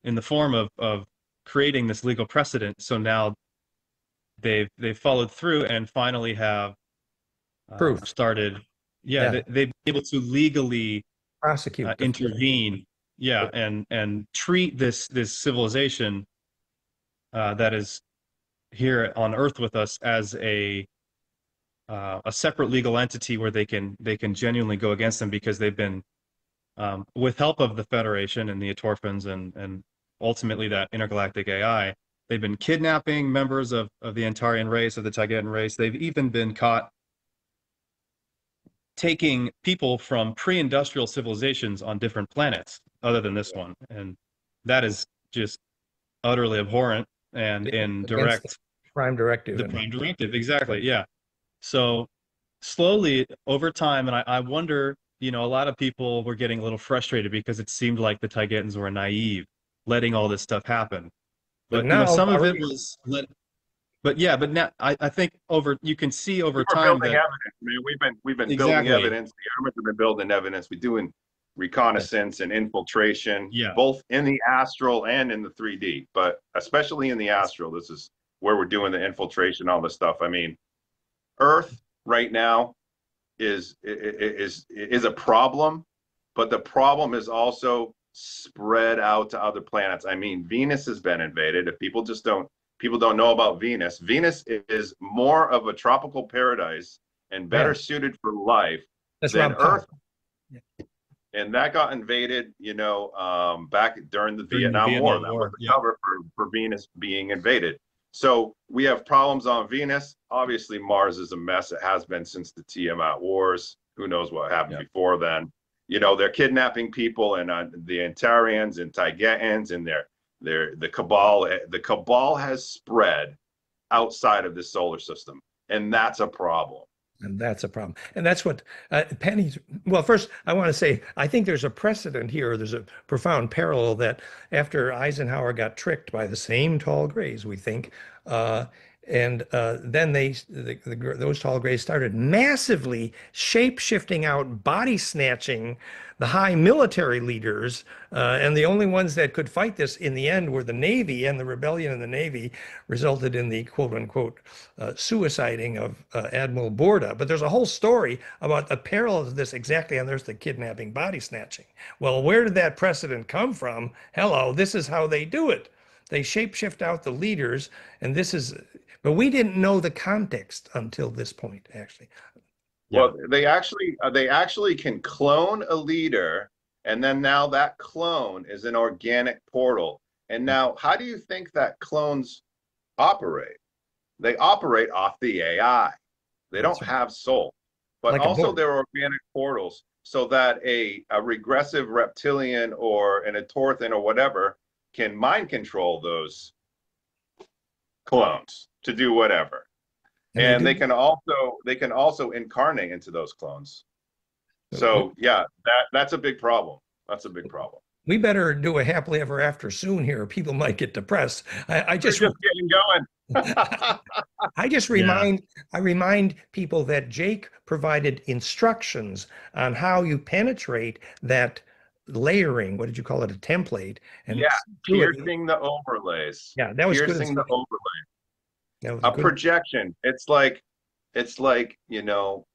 the form of creating this legal precedent. So now they've followed through and finally have Proof. started. Yeah, they've been able to legally Prosecute. intervene. Yeah, and treat this civilization that is here on Earth with us as a separate legal entity where they can genuinely go against them, because they've been, with help of the Federation and the Etorphans and ultimately that intergalactic AI, they've been kidnapping members of the Antarian race, of the Taygetan race. They've even been caught taking people from pre-industrial civilizations on different planets other than this one, and that is just utterly abhorrent and in direct Prime Directive. The Prime Directive, exactly. Yeah. So slowly over time, and I wonder, a lot of people were getting a little frustrated because it seemed like the Taygetans were naive, letting all this stuff happen. But now, some of it was But yeah, but now I think you can see over We're time building that evidence, man. We've been building exactly. evidence. The Army's have been building evidence. We're doing reconnaissance and infiltration, Yeah. both in the astral and in the 3D, but especially in the astral. This is where we're doing the infiltration, all this stuff. I mean, Earth right now is a problem, but the problem is also spread out to other planets. I mean, Venus has been invaded. If people don't know about Venus, Venus is more of a tropical paradise and better suited for life than Earth. Yeah. And that got invaded, back during the Vietnam War. That was the cover for Venus being invaded. So we have problems on Venus. Obviously, Mars is a mess. It has been since the Tiamat Wars. Who knows what happened before then? They're kidnapping people, and the Antarians and Taigetans and the Cabal. The Cabal has spread outside of the solar system, and that's a problem. And that's a problem. And that's what Penny's. Well, first, I want to say, I think there's a precedent here. There's a profound parallel that after Eisenhower got tricked by the same tall grays, we think, and then those tall grays started massively shape-shifting out, body snatching the high military leaders, and the only ones that could fight this in the end were the Navy, and the rebellion in the Navy resulted in the quote-unquote suiciding of Admiral Borda. But there's a whole story about the parallels of this exactly, and there's the kidnapping, body snatching. Well, where did that precedent come from? Hello, this is how they do it. They shapeshift out the leaders, and this is, but we didn't know the context until this point, actually. Well, they actually can clone a leader, and then now that clone is an organic portal. And now, how do you think that clones operate? They operate off the AI. They don't have soul, but Like also they're organic portals, so that a regressive reptilian or an Etorthan or whatever can mind control those clones to do whatever. And they can also incarnate into those clones. So yeah, that's a big problem. That's a big problem. We better do a happily ever after soon here, or people might get depressed. I just getting going. I remind people that Jake provided instructions on how you penetrate that layering. What did you call it? A template. And piercing the overlays. Yeah, that was piercing the overlays. A projection. It's like Elena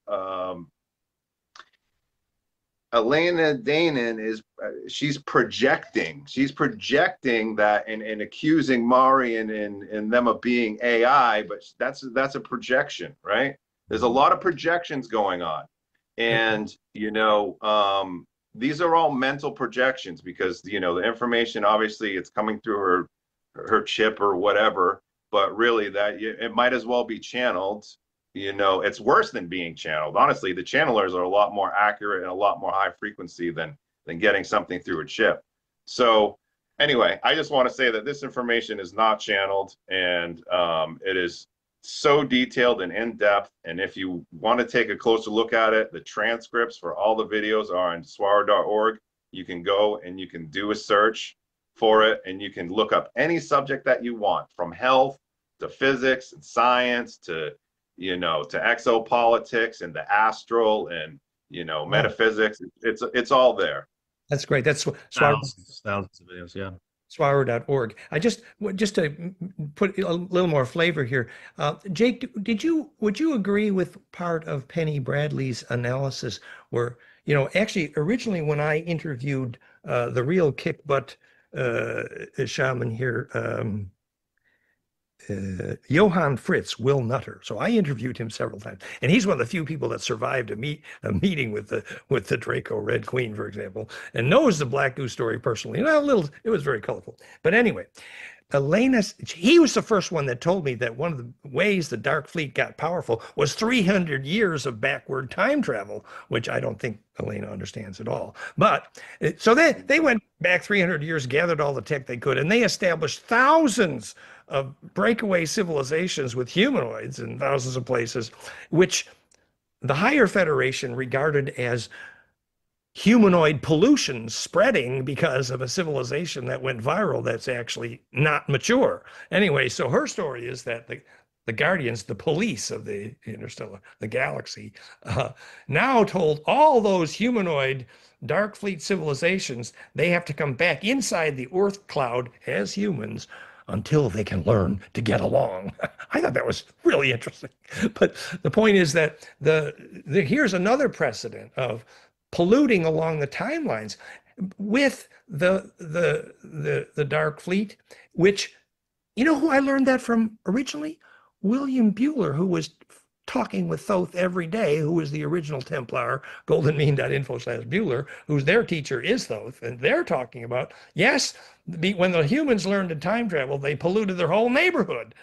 Danon is she's projecting that and accusing Mari and them of being AI, but that's a projection, right? There's a lot of projections going on, and these are all mental projections because the information, obviously it's coming through her chip or whatever, but really that it might as well be channeled. It's worse than being channeled. Honestly, the channelers are a lot more accurate and a lot more high frequency than getting something through a chip. So anyway, I just want to say that this information is not channeled, and it is so detailed and in depth. And if you want to take a closer look at it, the transcripts for all the videos are on swr.org. You can go and you can do a search for it, and you can look up any subject that you want, from health to physics and science to exopolitics and the astral and metaphysics. It's all there. That's great. That's thousands of videos. Yeah. swr.org. Just to put a little more flavor here, Jake, would you agree with part of Penny Bradley's analysis where, actually originally when I interviewed the real kick butt shaman here, Johann Fritz, Will Nutter. So I interviewed him several times, and he's one of the few people that survived a meeting with the Draco Red Queen, for example, and knows the Black Goose story personally. It was very colorful. But anyway, he was the first one that told me that one of the ways the Dark Fleet got powerful was 300 years of backward time travel, which I don't think Elena understands at all. But so they went back 300 years, gathered all the tech they could, and they established thousands of breakaway civilizations with humanoids in thousands of places, which the Higher Federation regarded as humanoid pollution spreading because of a civilization that went viral that's actually not mature. Anyway, so her story is that the guardians, the police of the interstellar, the galaxy, now told all those humanoid dark fleet civilizations they have to come back inside the Earth cloud as humans until they can learn to get along. I thought that was really interesting. But the point is that here's another precedent of polluting along the timelines with the dark fleet, which, you know who I learned that from originally? William Bueller, who was talking with Thoth every day, who was the original Templar, goldenmean.info/Bueller, who's their teacher is Thoth. And they're talking about, yes, when the humans learned to time travel, they polluted their whole neighborhood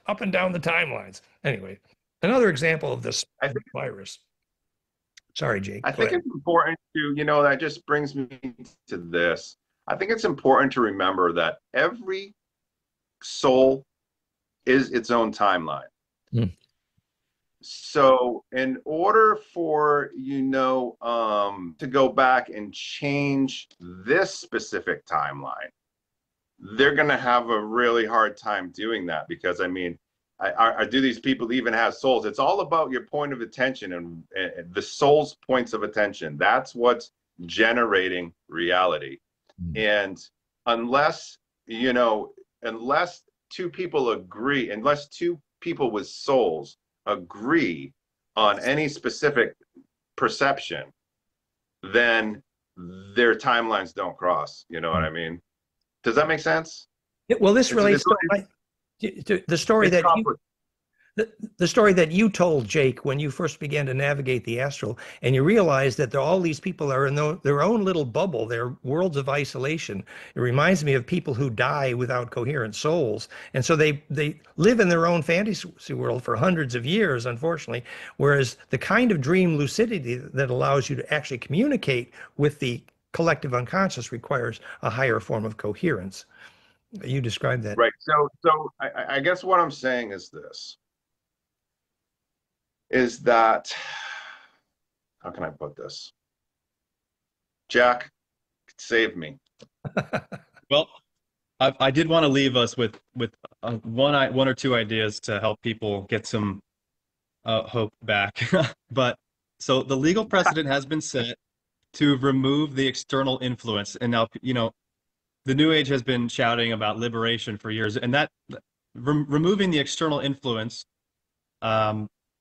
up and down the timelines. Anyway, another example of this virus. Sorry, Jake. I think it's important to, that just brings me to this. I think it's important to remember that every soul is its own timeline. Mm. So in order for, to go back and change this specific timeline, they're going to have a really hard time doing that, because do these people even have souls? It's all about your point of attention and the soul's points of attention. That's what's generating reality. Mm. And unless two people agree, unless two people with souls agree on any specific perception, then their timelines don't cross. You know what I mean? Does that make sense? Yeah, well, this relates to the story that the story that you told, Jake, when you first began to navigate the astral, and you realized that all these people are in their own little bubble, their worlds of isolation. It reminds me of people who die without coherent souls. And so they live in their own fantasy world for hundreds of years, unfortunately, whereas the kind of dream lucidity that allows you to actually communicate with the collective unconscious requires a higher form of coherence. You described that. Right. So I guess what I'm saying is this. Is that, how can I put this? Jack, save me. Well, I did want to leave us with one or two ideas to help people get some hope back. But so the legal precedent has been set to remove the external influence, and now the New Age has been shouting about liberation for years, and that removing the external influence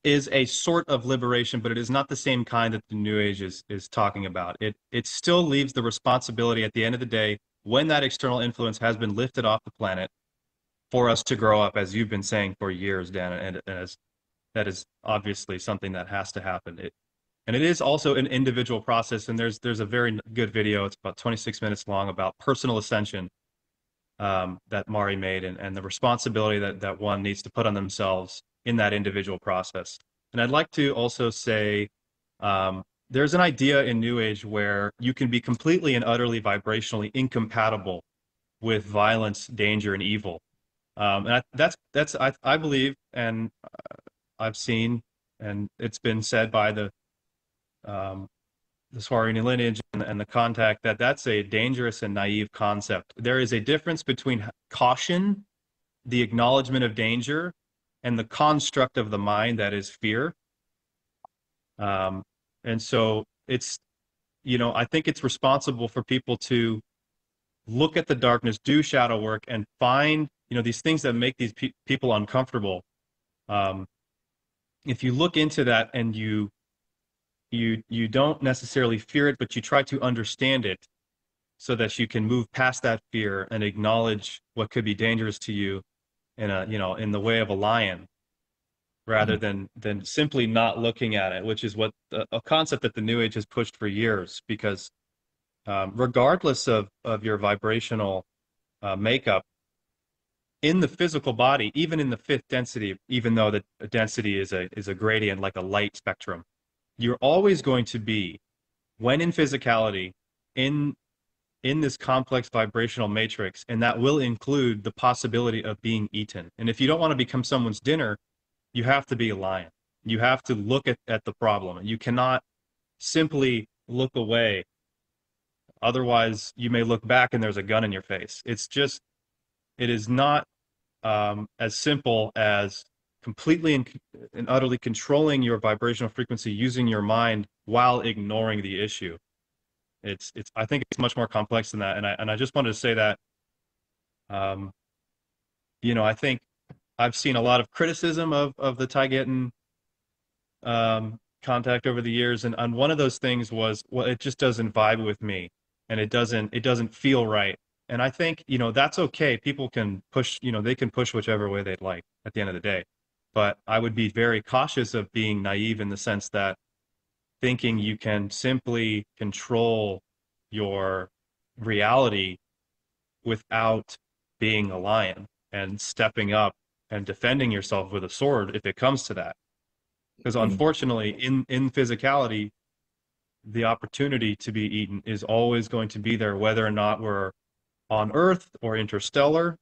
is a sort of liberation, but it is not the same kind that the New Age is talking about. It still leaves the responsibility at the end of the day, when that external influence has been lifted off the planet, for us to grow up, as you've been saying for years, Dan, and as that is obviously something that has to happen. And it is also an individual process, and there's a very good video, it's about 26 minutes long, about personal ascension that Mari made, and the responsibility that one needs to put on themselves in that individual process. And I'd like to also say there's an idea in New Age where you can be completely and utterly vibrationally incompatible with violence, danger, and evil. And I believe, and I've seen, and it's been said by the Swarani lineage and the contact, that's a dangerous and naive concept. There is a difference between caution, the acknowledgement of danger, and the construct of the mind that is fear. And so it's, I think it's responsible for people to look at the darkness, do shadow work, and find, these things that make these people uncomfortable. If you look into that and you don't necessarily fear it, but you try to understand it so that you can move past that fear and acknowledge what could be dangerous to you in the way of a lion, rather than simply not looking at it, which is what a concept that the New Age has pushed for years. Because regardless of your vibrational makeup in the physical body, even in the fifth density, even though the density is a gradient like a light spectrum, you're always going to be, when in physicality, in this complex vibrational matrix, and that will include the possibility of being eaten. And if you don't want to become someone's dinner, you have to be a lion. You have to look at the problem, and you cannot simply look away. Otherwise, you may look back and there's a gun in your face. It is not as simple as completely and utterly controlling your vibrational frequency using your mind while ignoring the issue. I think it's much more complex than that. And I just wanted to say that, I think I've seen a lot of criticism of the Taigetan contact over the years, and one of those things was, well, it just doesn't vibe with me, and it doesn't feel right. And I think, that's okay. People can push, they can push whichever way they'd like at the end of the day. But I would be very cautious of being naive in the sense that thinking you can simply control your reality without being a lion and stepping up and defending yourself with a sword if it comes to that. Because unfortunately, in physicality, the opportunity to be eaten is always going to be there, whether or not we're on Earth or interstellar.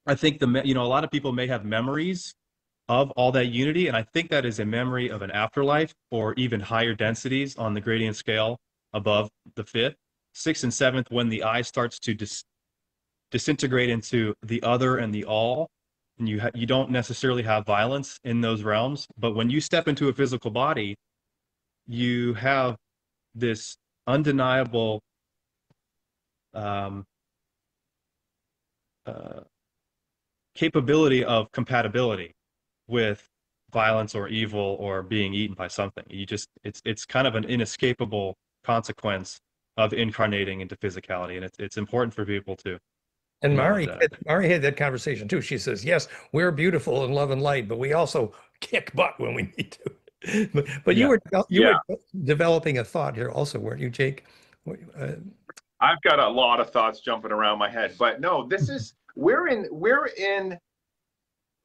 I think a lot of people may have memories of all that unity, and I think that is a memory of an afterlife or even higher densities on the gradient scale above the fifth, sixth, and seventh, when the eye starts to disintegrate into the other and the all. And you don't necessarily have violence in those realms, but when you step into a physical body, you have this undeniable capability of compatibility with violence or evil or being eaten by something. It's kind of an inescapable consequence of incarnating into physicality, and it's important for people to. And Mari had that conversation too. She says, yes, we're beautiful in love and light, but we also kick butt when we need to. But you were developing a thought here also, weren't you, Jake? I've got a lot of thoughts jumping around my head, but no, we're in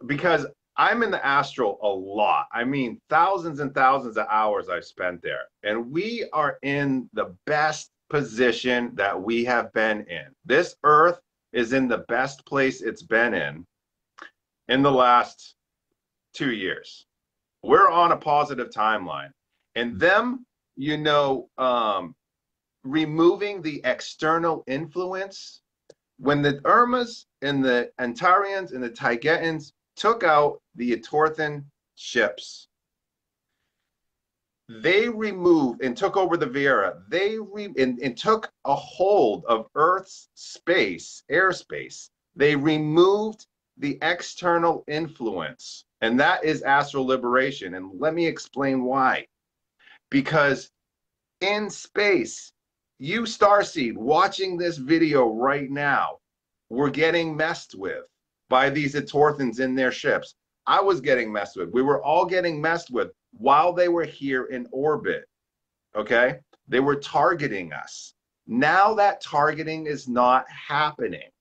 because I'm in the astral a lot. I mean, thousands and thousands of hours I've spent there, and we are in the best position that we have been in. This Earth is in the best place it's been in the last 2 years. We're on a positive timeline. And them, removing the external influence, when the URMAHs and the Antarians and the Taigetans took out the Etorthan ships, they removed and took over the VRAIE. And took a hold of Earth's airspace. They removed the external influence, and that is astral liberation. And let me explain why. Because in space, you starseed watching this video right now, we're getting messed with by these Etorthans in their ships. I was getting messed with. We were all getting messed with while they were here in orbit, okay? They were targeting us. Now that targeting is not happening,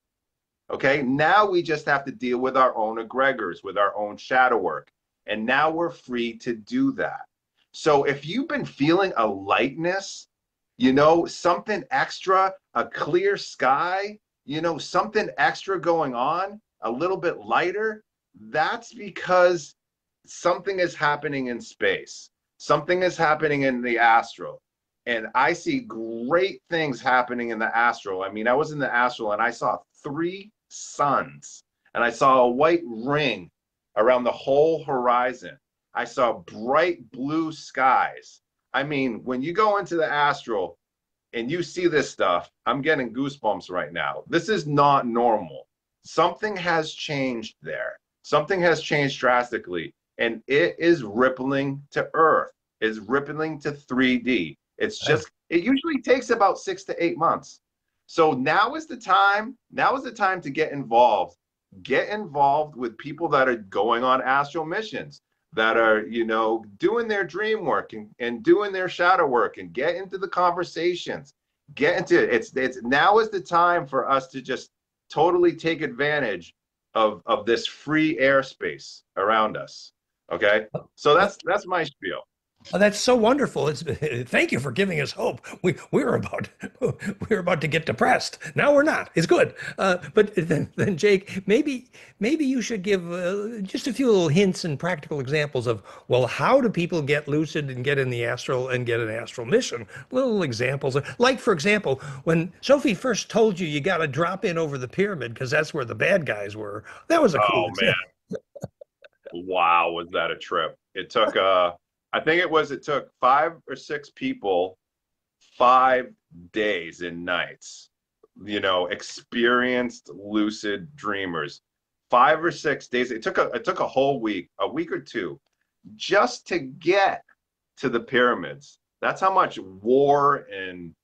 okay? Now we just have to deal with our own egregors, with our own shadow work, and now we're free to do that. So if you've been feeling a lightness, something extra, a clear sky, something extra going on, a little bit lighter, that's because something is happening in space. Something is happening in the astral. And I see great things happening in the astral. I mean, I was in the astral and I saw 3 suns, and I saw a white ring around the whole horizon. I saw bright blue skies. I mean, when you go into the astral and you see this stuff, I'm getting goosebumps right now. This is not normal. Something has changed there. Something has changed drastically. And it is rippling to Earth, is rippling to 3D. It's just, it usually takes about 6 to 8 months. So now is the time to get involved. Get involved with people that are going on astral missions, that are, doing their dream work and doing their shadow work, and get into the conversations. Get into it. It's now is the time for us to just totally take advantage of this free airspace around us. Okay, so that's my spiel. Oh, that's so wonderful. Thank you for giving us hope. We were about to get depressed. Now we're not. It's good. But then Jake, maybe you should give just a few little hints and practical examples of, well, how do people get lucid and get in the astral and get an astral mission? Little examples, like for example, when Sophie first told you got to drop in over the pyramid because that's where the bad guys were. That was a cool example. wow, was that a trip? It took I think it took 5 or 6 people 5 days and nights, experienced lucid dreamers. 5 or 6 days. It took a whole week, a week or two, just to get to the pyramids. That's how much war and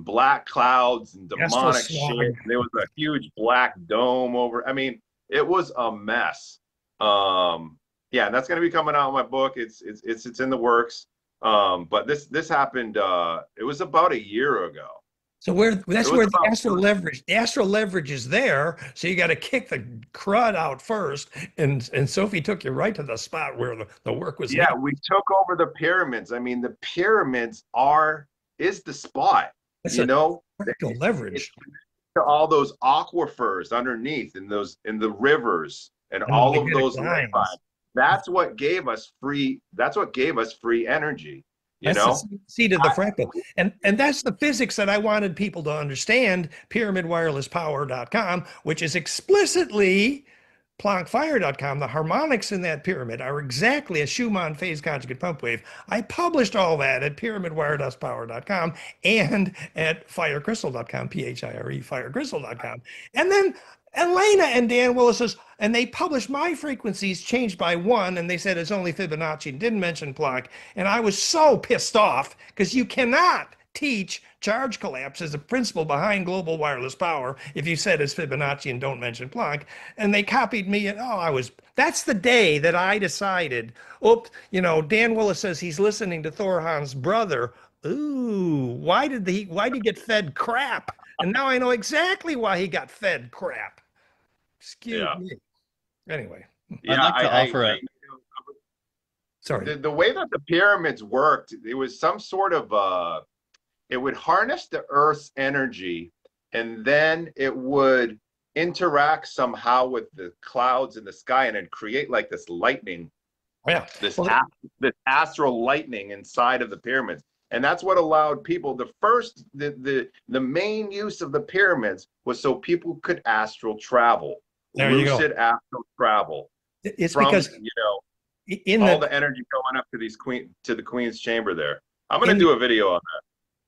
black clouds and Astral demonic smog. shit. There was a huge black dome over. I mean, it was a mess. Yeah, and that's going to be coming out in my book. It's in the works. But this happened. It was about a year ago. So that's where the astral leverage is there. So you got to kick the crud out first. And Sophie took you right to the spot where the work was Yeah, made. we took over the pyramids. I mean, the pyramids is the spot. That's You know, practical leverage. all those aquifers underneath in the rivers and And the all of magnetic those lines. ley. That's what gave us free energy, you That's know? the seed of the fractal. And that's the physics that I wanted people to understand, pyramidwirelesspower.com, which is explicitly plankfire.com. The harmonics in that pyramid are exactly a Schumann phase conjugate pump wave. I published all that at pyramidwirelesspower.com and at firecrystal.com, Phire, firecrystal.com. And then Elena and Dan Willis says, and they published my frequencies changed by 1, and they said it's only Fibonacci and didn't mention Planck. And I was so pissed off because you cannot teach charge collapse as a principle behind global wireless power if you said it's Fibonacci and don't mention Planck. And they copied me, and that's the day that I decided, Dan Willis says he's listening to ThorHan's brother. Ooh, why did he get fed crap? And now I know exactly why he got fed crap. Excuse Yeah. me. Anyway, I'd like to offer it. sorry. The way that the pyramids worked, it was some sort of it would harness the Earth's energy, and then it would interact somehow with the clouds in the sky, and it'd create like this lightning, Yeah. this astral lightning inside of the pyramids. And that's what allowed people the main use of the pyramids was so people could astral travel. There you go. Lucid astral travel. It's from, because in all the energy going up to the Queen's chamber there. I'm going to do a video on that.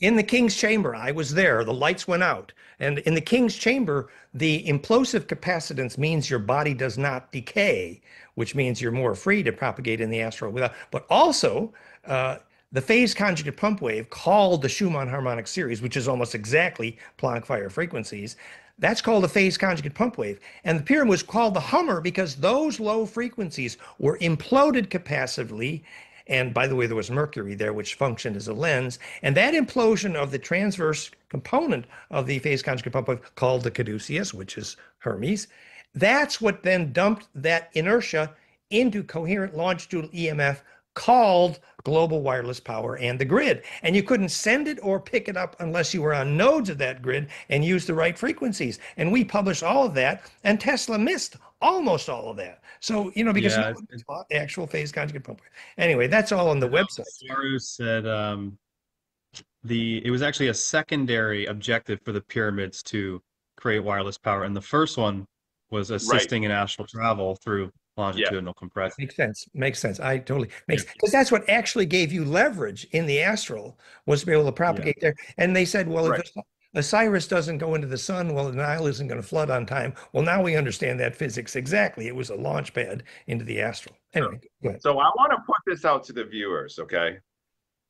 In the King's chamber, I was there. The lights went out. And in the King's chamber, the implosive capacitance means your body does not decay, which means you're more free to propagate in the astral without. But also, the phase conjugate pump wave called the Schumann harmonic series, which is almost exactly Planck fire frequencies. That's called a phase conjugate pump wave. And the pyramid was called the Hummer because those low frequencies were imploded capacitively. And by the way, there was mercury there, which functioned as a lens. And that implosion of the transverse component of the phase conjugate pump wave, called the caduceus, which is Hermes, that's what then dumped that inertia into coherent longitudinal EMF called global wireless power and the grid. And you couldn't send it or pick it up unless you were on nodes of that grid and used the right frequencies. And we published all of that, and Tesla missed almost all of that. So, because actual phase conjugate pump wave. Anyway, that's all on the website. Saru said it was actually a secondary objective for the pyramids to create wireless power, and the first one was assisting in astral travel through longitudinal compression. Makes sense. I totally because that's what actually gave you leverage in the astral, was to be able to propagate there. And they said, well, if Osiris doesn't go into the sun, well, the Nile isn't going to flood on time. Well, now we understand that physics exactly. It was a launch pad into the astral. Anyway, go ahead. So I want to put this out to the viewers, okay?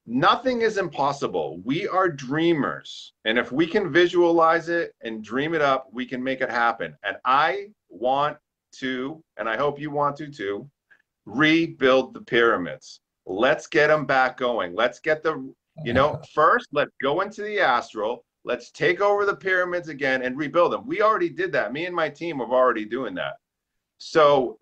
Nothing is impossible. We are dreamers. And if we can visualize it and dream it up, we can make it happen. And I want to, and I hope you want to too, rebuild the pyramids. Let's get them back going. Let's get first, let's go into the astral. Let's take over the pyramids again and rebuild them. We already did that. Me and my team are already doing that. So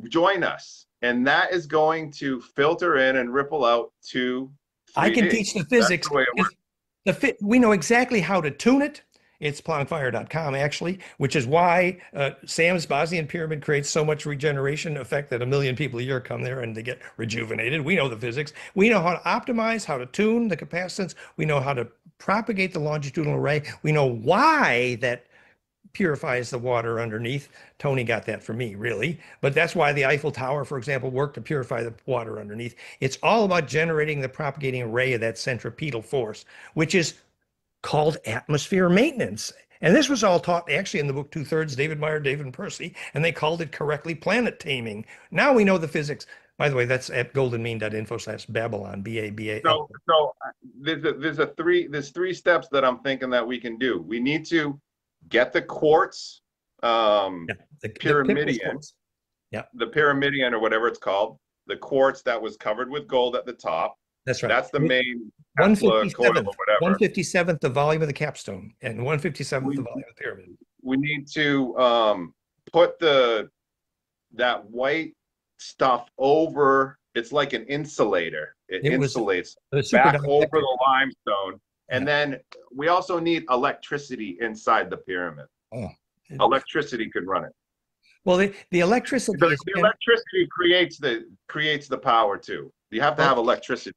join us. And that is going to filter in and ripple out to 3D. I can teach the physics. That's the way it works. We know exactly how to tune it. It's plankfire.com, actually, which is why Sam's Bosnian pyramid creates so much regeneration effect that 1 million people a year come there and they get rejuvenated. We know the physics. We know how to optimize, how to tune the capacitance. We know how to propagate the longitudinal array. We know why that purifies the water underneath. Tony got that from me, really. But that's why the Eiffel Tower, for example, worked to purify the water underneath. It's all about generating the propagating array of that centripetal force, which is called atmosphere maintenance. And this was all taught actually in the book Two-Thirds, David Meyer, David and Percy, and they called it correctly planet taming. Now we know the physics. By the way, that's at goldenmean.info/Babylon, B-A-B-A. So there's three steps that I'm thinking that we can do. We need to get the quartz, The pyramidion, yeah, the pyramidion or whatever it's called, the quartz that was covered with gold at the top. that's right. That's the main Tesla coil or whatever. 157th the volume of the capstone and 157th the volume of the pyramid. We need to put that white stuff over. It's like an insulator. It insulates back over the limestone. And then we also need electricity inside the pyramid. Oh, electricity could run it. Well, the electricity the electricity creates the power too. You have to have electricity.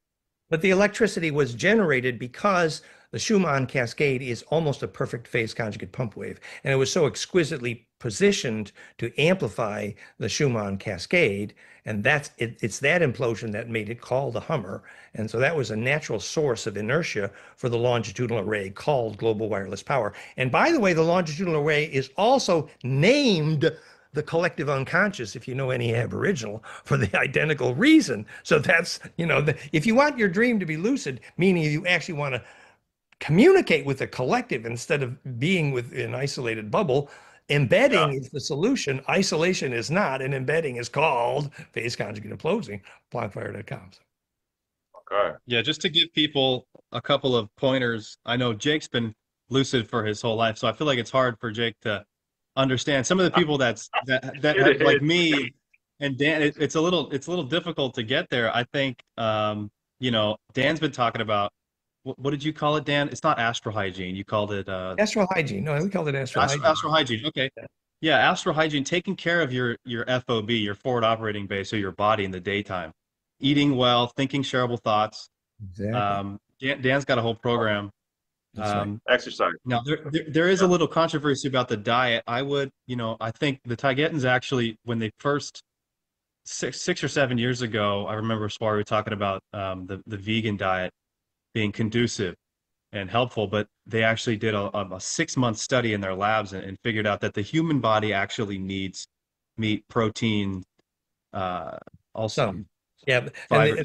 But the electricity was generated because the Schumann cascade is almost a perfect phase conjugate pump wave. And it was so exquisitely positioned to amplify the Schumann cascade. And it's that implosion that made it called the Hummer. And so that was a natural source of inertia for the longitudinal array called global wireless power. And by the way, the longitudinal array is also named the collective unconscious, if you know any Aboriginal, for the identical reason. So that's, if you want your dream to be lucid, meaning you actually want to communicate with the collective instead of being with an isolated bubble, embedding is the solution. Isolation is not, and embedding is called phase conjugate implosion, blockfire.com. Okay. Yeah, just to give people a couple of pointers. I know Jake's been lucid for his whole life, so I feel like it's hard for Jake to understand. Some of the people that have, like me and Dan, it's a little difficult to get there. I think Dan's been talking about, what did you call it, Dan? It's not astral hygiene. You called it astral hygiene. No, we called it astral hygiene. Astral hygiene. Okay. Yeah, astral hygiene, taking care of your FOB, your forward operating base, or your body in the daytime. Eating well, thinking shareable thoughts. Exactly. Dan's got a whole program. Exercise. Now there is a little controversy about the diet. I think the Taigetans actually, when they first 6 or 7 years ago, I remember Swari talking about the vegan diet being conducive and helpful, but they actually did a 6-month study in their labs and figured out that the human body actually needs meat, protein, also fiber.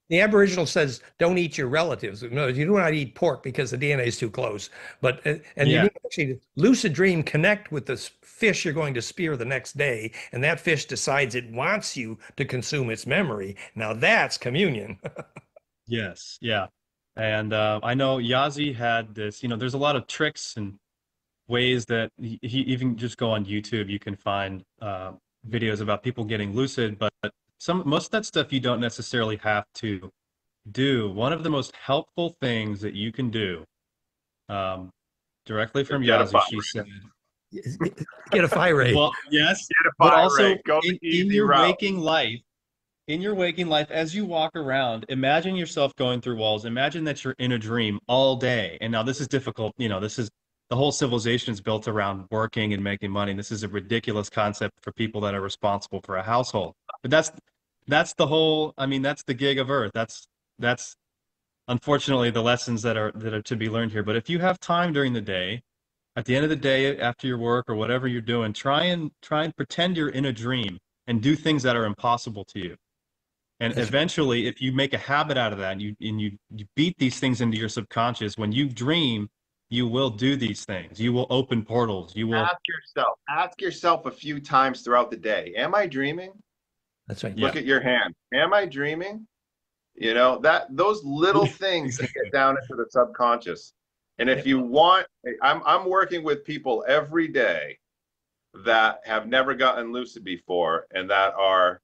The Aboriginal says, don't eat your relatives. No, you do not eat pork because the DNA is too close. But you need to actually lucid dream, connect with this fish you're going to spear the next day, and that fish decides it wants you to consume its memory. Now that's communion. Yes, yeah. And I know Yazi had this, there's a lot of tricks and ways that he even just go on YouTube, you can find videos about people getting lucid, but most of that stuff you don't necessarily have to do. One of the most helpful things that you can do, directly from Yazi, she said, get a FiRAIE. Well, yes, get a but FiRAIE. also Go in your waking life, as you walk around, imagine yourself going through walls. Imagine that you're in a dream all day. And now this is difficult. This is, the whole civilization is built around working and making money. This is a ridiculous concept for people that are responsible for a household. But that's the whole, that's the gig of Earth. That's unfortunately the lessons that are to be learned here. But if you have time during the day, at the end of the day, after your work or whatever you're doing, try and pretend you're in a dream and do things that are impossible to you. And eventually, if you make a habit out of that and you beat these things into your subconscious, when you dream, you will do these things. You will open portals. You will ask yourself a few times throughout the day, am I dreaming? That's right. Look at your hand. Am I dreaming? Those little things that get down into the subconscious. And if you want, I'm working with people every day that have never gotten lucid before and that are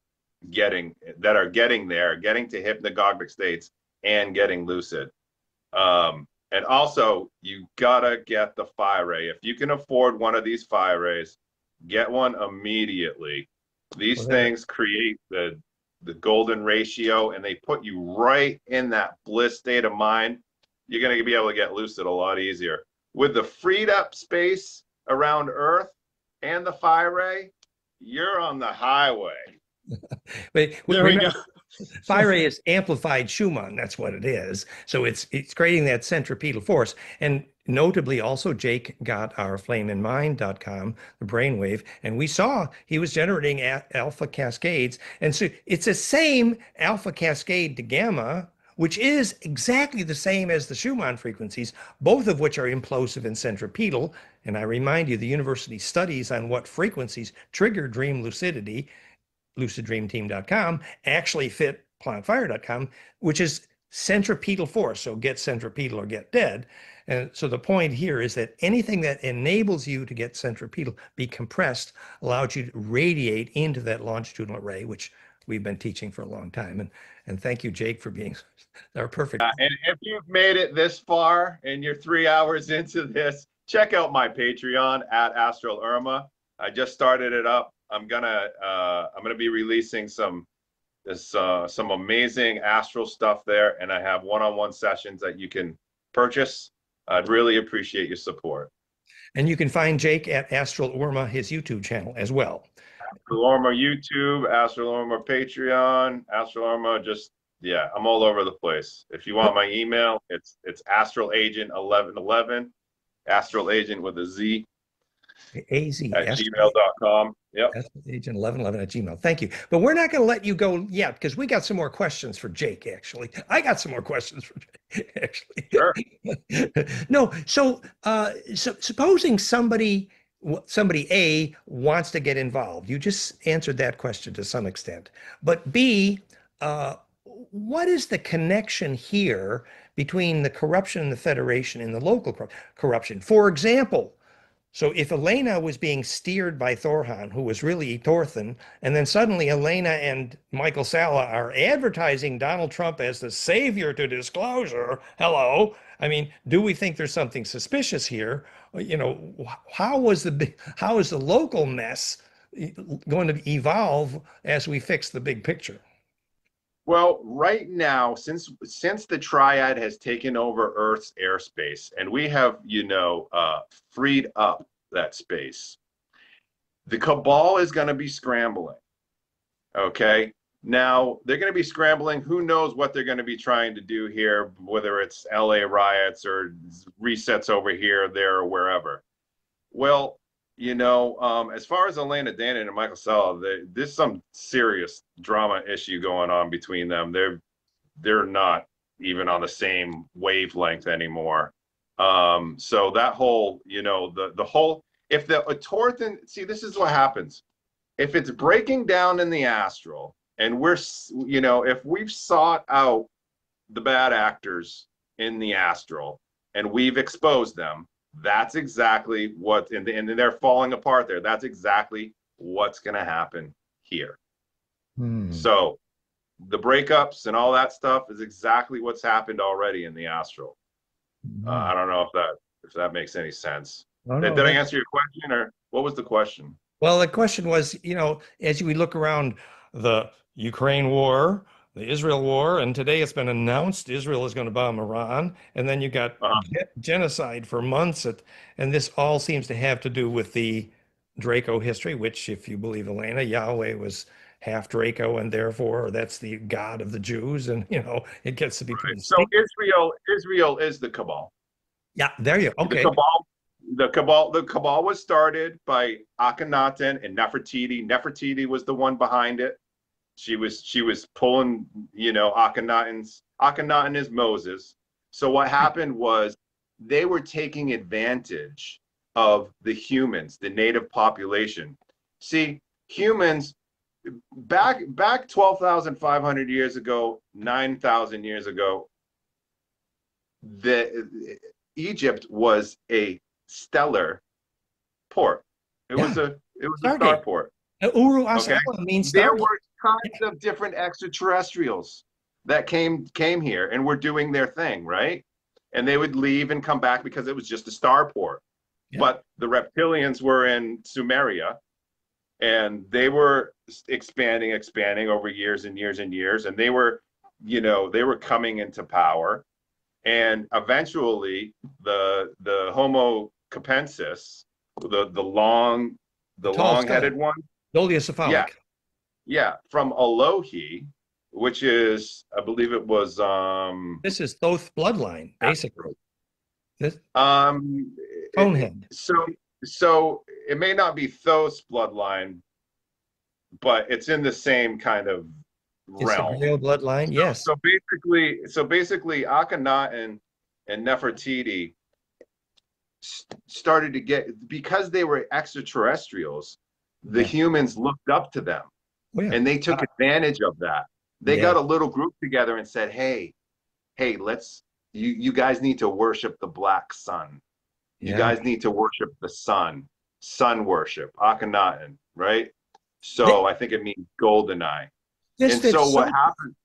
getting there, getting to hypnagogic states and getting lucid. And also, you gotta get the FiRAIE. If you can afford one of these FiRAIEs, get one immediately. These things create the golden ratio, and they put you right in that bliss state of mind. You're going to be able to get lucid a lot easier. With the freed up space around Earth and the VRAIE, you're on the highway. But There we go. VRAIE is amplified Schumann. That's what it is. So it's creating that centripetal force. And notably, also, Jake got our flameinmind.com, the brainwave, and we saw he was generating alpha cascades. And so it's the same alpha cascade to gamma, which is exactly the same as the Schumann frequencies, both of which are implosive and centripetal. And I remind you, the university studies on what frequencies trigger dream lucidity, luciddreamteam.com, actually fit planetfire.com, which is centripetal force. So get centripetal or get dead. And so the point here is that anything that enables you to get centripetal, be compressed, allows you to radiate into that longitudinal array, which we've been teaching for a long time. And thank you, Jake, for being our perfect. And if you've made it this far and you're 3 hours into this, check out my Patreon at Astral URMAH. I just started it up. I'm gonna be releasing some amazing astral stuff there, and I have one-on-one sessions that you can purchase. I'd really appreciate your support. And you can find Jake at Astral URMAH, his YouTube channel as well. Astral URMAH YouTube, Astral URMAH Patreon, Astral URMAH, just, yeah, I'm all over the place. If you want my email, it's astralagent1111, astralagent with a Z. AZ at gmail.com. Yep. Agent 1111 at Gmail. Thank you. But we're not going to let you go yet because we got some more questions for Jake, actually. I got some more questions for Jake, actually. Sure. No, so supposing somebody A wants to get involved, you just answered that question to some extent. But B, what is the connection here between the corruption in the Federation and the local corruption? For example, so if Elena was being steered by ThorHan, who was really Etorthan, and then suddenly Elena and Michael Salla are advertising Donald Trump as the savior to disclosure, hello, I mean, do we think there's something suspicious here? You know, how is the local mess going to evolve as we fix the big picture? Well, right now, since the triad has taken over Earth's airspace and we have, freed up that space, the cabal is going to be scrambling. Okay. Now they're going to be scrambling. Who knows what they're going to be trying to do here, whether it's LA riots or resets over here, there, or wherever. Well, as far as Elena Danon and Michael Salla, there's some serious drama issue going on between them. They're not even on the same wavelength anymore. So that whole, the whole, if the Etorthan, see, this is what happens. If it's breaking down in the astral and we're, if we've sought out the bad actors in the astral and we've exposed them, that's exactly what, and they're falling apart there. That's exactly what's going to happen here. So the breakups and all that stuff is exactly what's happened already in the astral. I don't know if that makes any sense. Did I answer your question, or what was the question? Well, the question was, as we look around the Ukraine war, the Israel war, and today it's been announced Israel is going to bomb Iran, and then you got genocide for months, and this all seems to have to do with the Draco history, which, if you believe Elena, Yahweh was half Draco, and therefore that's the God of the Jews, and it gets to be pretty. So Israel is the cabal. Yeah, there you go. Okay. The cabal was started by Akhenaten and Nefertiti. Nefertiti was the one behind it. She was pulling, Akhenaten is Moses. So what happened was they were taking advantage of the humans, the native population. See, humans back 12,500 years ago, 9,000 years ago, Egypt was a stellar port. It was a star port. Uru Asala means there were kinds of different extraterrestrials that came here and were doing their thing, right? And they would leave and come back because it was just a starport. Yeah. But the reptilians were in Sumeria, and they were expanding over years and years and years, and they were coming into power. And eventually the Homo capensis the long, the Tall skull, long-headed one. Yeah, dolichocephalic. yeah, from Elohi, which is, I believe it was This is Thoth bloodline, basically. This um Conehead. so it may not be Thoth's bloodline, but it's in the same kind of It's the realm. Grail bloodline. Yes. So basically Akhenaten and Nefertiti started to get, because they were extraterrestrials, the Yeah. humans looked up to them, Oh, yeah. and they took advantage of that. They Yeah. got a little group together and said, hey, let's, you guys need to worship the black sun. You Yeah. guys need to worship the sun worship, Akhenaten, right? So I think it means golden eye. This And fits so so, what happened?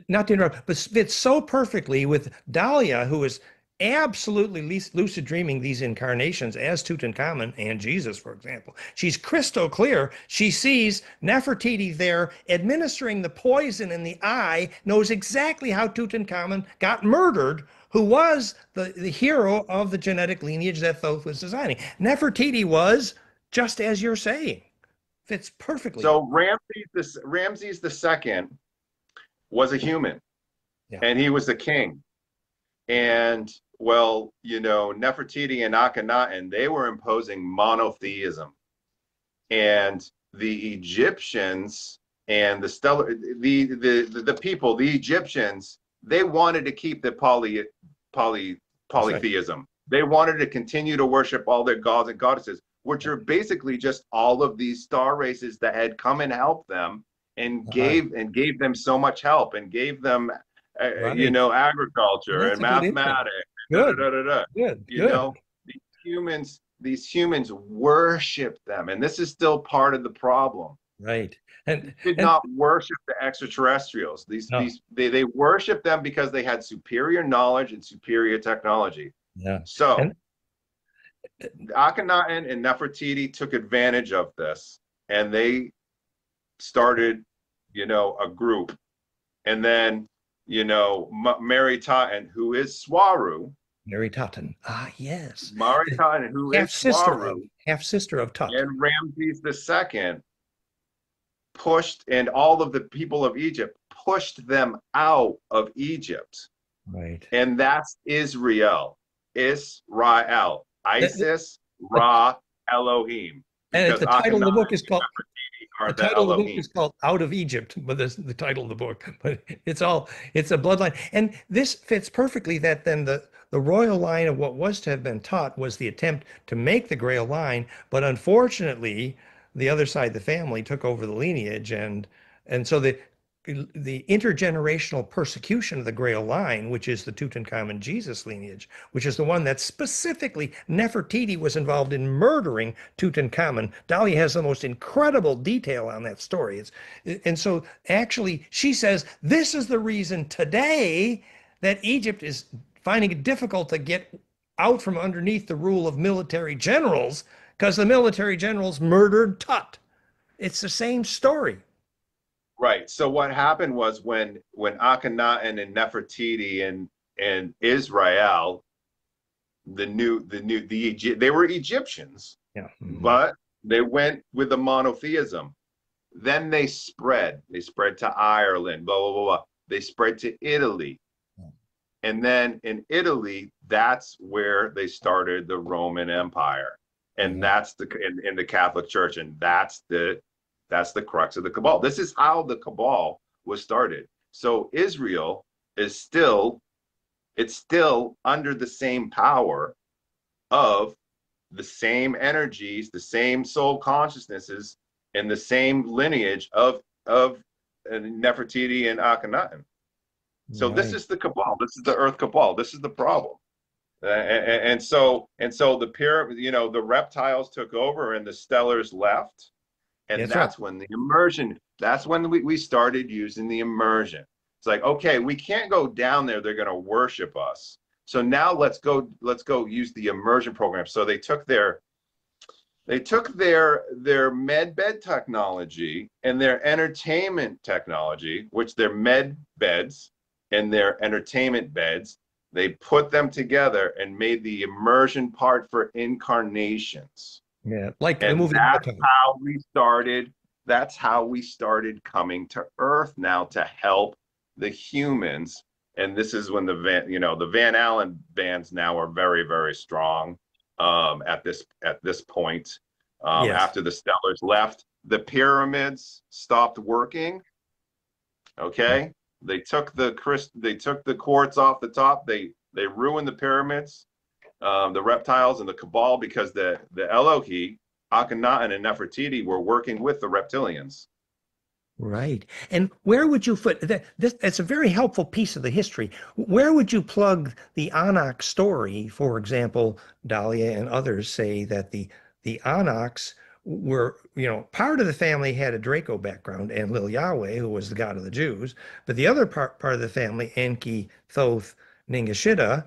not to interrupt, but fits so perfectly with Dahlia, who is absolutely lucid dreaming these incarnations as Tutankhamun and Jesus, for example. She's crystal clear. She sees Nefertiti there administering the poison in the eye, knows exactly how Tutankhamun got murdered, who was the hero of the genetic lineage that Thoth was designing. Nefertiti was, just as you're saying, fits perfectly. So Ramses the second was a human, Yeah. and he was the king. And well, Nefertiti and Akhenaten, they were imposing monotheism, and the Egyptians and the people, the Egyptians, they wanted to keep the polytheism. Right. They wanted to continue to worship all their gods and goddesses, which are basically just all of these star races that had come and helped them and gave them so much help and gave them agriculture and mathematics. Good. Good. These humans worship them, and this is still part of the problem. Right. And did not worship the extraterrestrials. They worship them because they had superior knowledge and superior technology. Yeah. So Akhenaten and Nefertiti took advantage of this, and they started, a group. And then, Mary Totten, who is Swaru. Mary Totten. Ah, yes. Mary Totten, who is Swaru. Half-sister of Tut. And Ramses II pushed, and all of the people of Egypt pushed them out of Egypt. Right. And that's Israel. Israel. Isis, Ra, Elohim. And the title of the book is called Out of Egypt, but this is the title of the book. But it's a bloodline. And this fits perfectly that then the royal line of what was to have been taught was the attempt to make the Grail line, but unfortunately the other side of the family took over the lineage, and so the intergenerational persecution of the Grail line, which is the Tutankhamun Jesus lineage, which is the one that specifically Nefertiti was involved in murdering Tutankhamun. Dahlia has the most incredible detail on that story. And so actually she says this is the reason today that Egypt is finding it difficult to get out from underneath the rule of military generals, because the military generals murdered Tut. It's the same story. Right. So what happened was when Akhenaten and Nefertiti and Israel, they were Egyptians, yeah, but they went with the monotheism. Then they spread to Ireland, blah, blah, blah, blah. They spread to Italy. And then in Italy, that's where they started the Roman Empire. And that's in the Catholic Church. And that's the crux of the Cabal. This is how the Cabal was started. So Israel is still under the same power of the same energies, the same soul consciousnesses, and the same lineage of Nefertiti and Akhenaten. So this is the Cabal. This is the Earth Cabal. This is the problem. And so the pyramid, the reptiles took over and the stellars left. And that's when the immersion, that's when we started using the immersion. It's like, okay, we can't go down there. They're going to worship us. So now let's go use the immersion program. So they took their med bed technology and their entertainment technology, which their med beds and their entertainment beds, they put them together and made the immersion part for incarnations. Yeah, like the And movie that's Avatar. how we started. That's how we started coming to Earth now to help the humans. And this is when the Van Allen bands now are very, very strong at this point. Yes. After the Stellars left, the pyramids stopped working. Okay, they took the quartz off the top. They ruined the pyramids, the reptiles and the Cabal, because the Elohi, Akhenaten, and Nefertiti were working with the reptilians. Right. And where would you put that? This, it's a very helpful piece of the history. Where would you plug the Anak story? For example, Dahlia and others say that the Anaks were, part of the family had a Draco background, and Lil Yahweh, who was the god of the Jews, but the other part of the family, Enki, Thoth, Ningishita,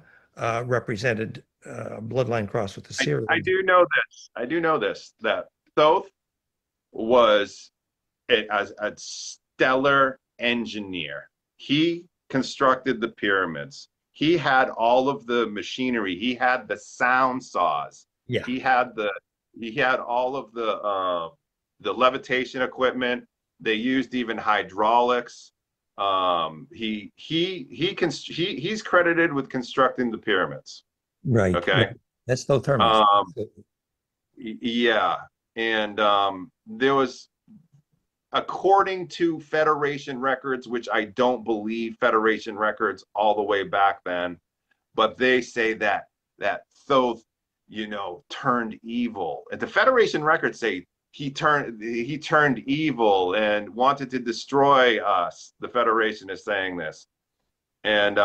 represented bloodline cross with the I Syrians. do know this. I do know this, that Thoth was as a stellar engineer. He constructed the pyramids. He had all of the machinery. He had the sound saws. Yeah. He had all of the levitation equipment. They used even hydraulics. He's credited with constructing the pyramids. Right. Okay. Right. That's no thermos. Um, yeah, and there was, according to Federation records, which I don't believe Federation records all the way back then, but they say that Thoth, turned evil. And the Federation records say he turned evil and wanted to destroy us. The Federation is saying this. And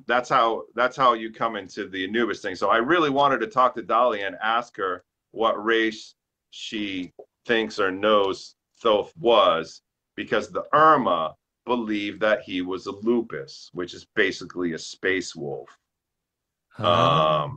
that's how you come into the Anubis thing. So I really wanted to talk to Dahlia and ask her what race she thinks or knows Thoth was, because the URMAH believed that he was a lupus, which is basically a space wolf. Ah,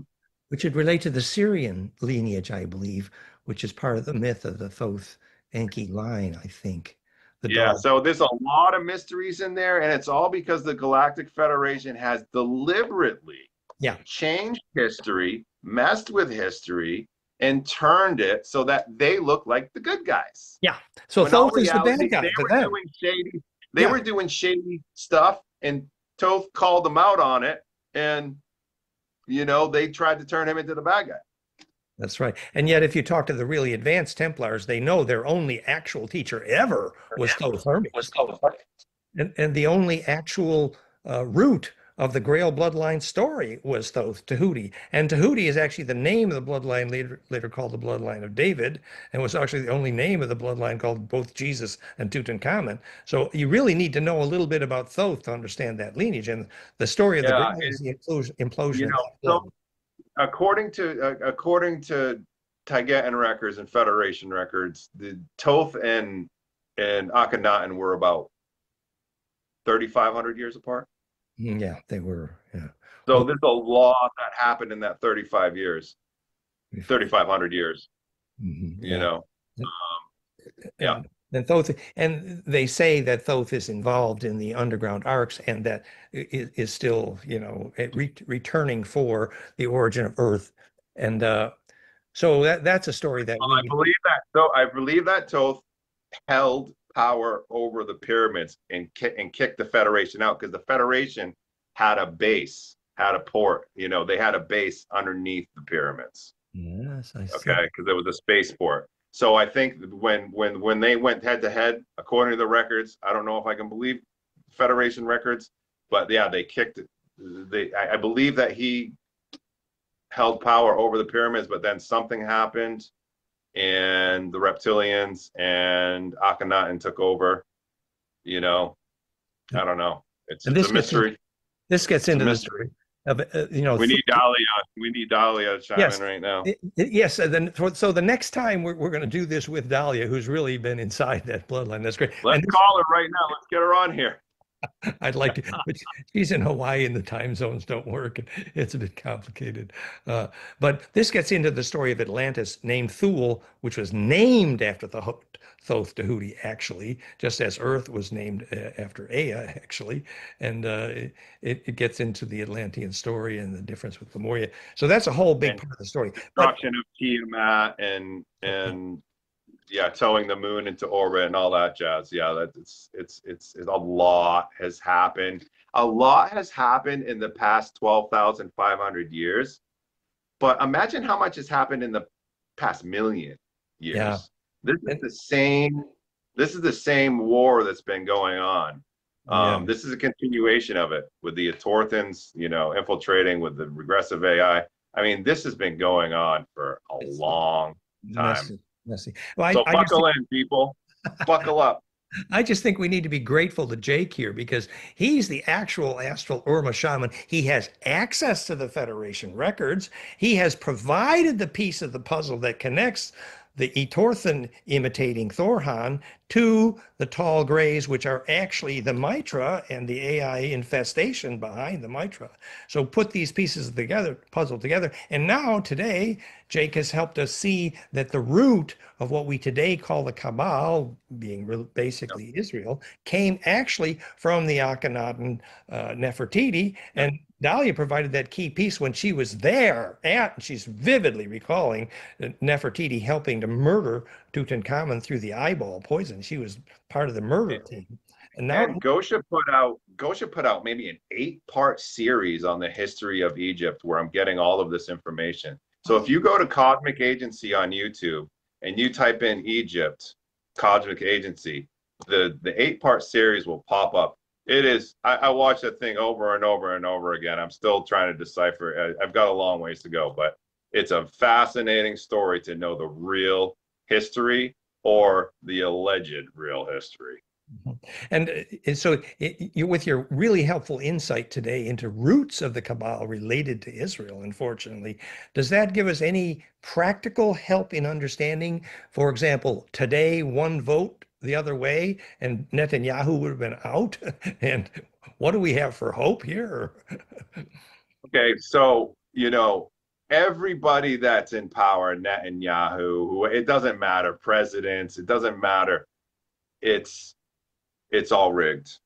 which would relate to the Syrian lineage, I believe, which is part of the myth of the Thoth Enki line, I think. The Yeah, dog. so there's a lot of mysteries in there, and it's all because the Galactic Federation has deliberately Yeah. changed history, messed with history, and turned it so that they look like the good guys. Yeah. So When all Thoth is the bad reality, guy they to were them. doing shady, they Yeah. were doing shady stuff, and Thoth called them out on it, and they tried to turn him into the bad guy. That's right. And yet, if you talk to the really advanced Templars, they know their only actual teacher ever was Thoth Hermes. And the only actual root of the Grail bloodline story was Thoth Tahuti. And Tahuti is actually the name of the bloodline later called the bloodline of David, and was actually the only name of the bloodline called both Jesus and Tutankhamun. So you really need to know a little bit about Thoth to understand that lineage. And the story of the Yeah, Grail is the implosion you of know, that blood. so according to Taigetan records and Federation records, the Thoth and Akhenaten were about 3,500 years apart. Yeah, they were. Yeah. So Well, there's a lot that happened in that 35 years, 3,500 years. yeah. Yeah. And Thoth, and they say that Thoth is involved in the underground arcs, and that is still, returning for the origin of Earth. And so that's a story that we I believe that. So I believe that Thoth held power over the pyramids and kicked the Federation out, because the Federation had a base, had a port. They had a base underneath the pyramids. Yes, I see. Okay, because it was a spaceport. So I think when they went head to head, according to the records, I don't know if I can believe Federation records, but yeah, they kicked it. I believe that he held power over the pyramids, but then something happened, and the reptilians and Akhenaten took over. I don't know. It's And a mystery. this gets into the mystery. of We need Dahlia. We need Dahlia to chime Yes. in right now. Yes, and then so the next time we're going to do this with Dahlia, who's really been inside that bloodline. That's great. Let's And call her right now. Let's get her on here. I'd like to, but she's in Hawaii and the time zones don't work. It's a bit complicated. But this gets into the story of Atlantis, named Thule, which was named after the Thoth Tahuti, actually, just as Earth was named after Ea, actually. And it gets into the Atlantean story and the difference with Lemuria. So that's a whole big And part of the story. But destruction of Tiamat and yeah, towing the moon into orbit and all that jazz. Yeah, it's a lot has happened. A lot has happened in the past 12,500 years. But imagine how much has happened in the past million years. yeah, This is and, the same. This is the same war that's been going on. yeah. This is a continuation of it with the Etorthans, infiltrating with the regressive AI. I mean, this has been going on for a It's long time. messy, messy. Well, So buckle in, people. Buckle up. I just think we need to be grateful to Jake here because he's the actual Astral URMAH shaman. He has access to the Federation records. He has provided the piece of the puzzle that connects the Etorthan imitating ThorHan to the tall grays, which are actually the Maitre and the AI infestation behind the Maitre. So put these pieces together, puzzle together. And now today, Jake has helped us see that the root of what we today call the Cabal, being basically Israel, came actually from the Akhenaten Nefertiti. And Dahlia provided that key piece when she was there she's vividly recalling Nefertiti helping to murder Tutankhamun through the eyeball poison. She was part of the murder team. And now And Gosha put out maybe an 8-part series on the history of Egypt where I'm getting all of this information. So if you go to Cosmic Agency on YouTube and you type in Egypt, Cosmic Agency, the 8-part series will pop up. It is, I watched that thing over and over and over again. I'm still trying to decipher. I've got a long ways to go, but it's a fascinating story to know the real history or the alleged real history. And so, with your really helpful insight today into roots of the Cabal related to Israel, unfortunately, does that give us any practical help in understanding, for example, today, one vote the other way and Netanyahu would have been out? And what do we have for hope here? Okay, so everybody that's in power, Netanyahu, it doesn't matter, presidents, it doesn't matter. It's all rigged.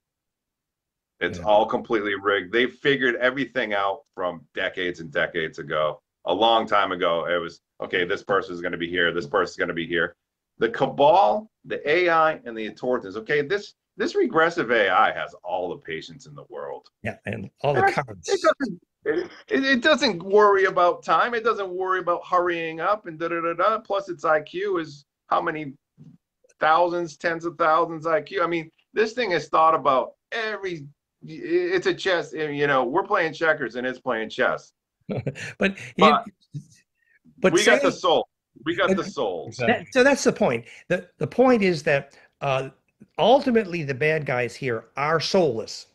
It's all completely rigged. They figured everything out from decades and decades ago. A long time ago, it was, okay, this person is going to be here, this person is going to be here. The Cabal, the AI, and the Etorthans, okay, this regressive AI has all the patience in the world. Yeah, and all the cards. It doesn't worry about time. It doesn't worry about hurrying up and da-da-da-da. Plus, its IQ is how many thousands, tens of thousands IQ. I mean, this thing is thought about it's a chess. We're playing checkers and it's playing chess. But we got the soul. We got the soul. So that's the point. The point is that ultimately the bad guys here are soulless.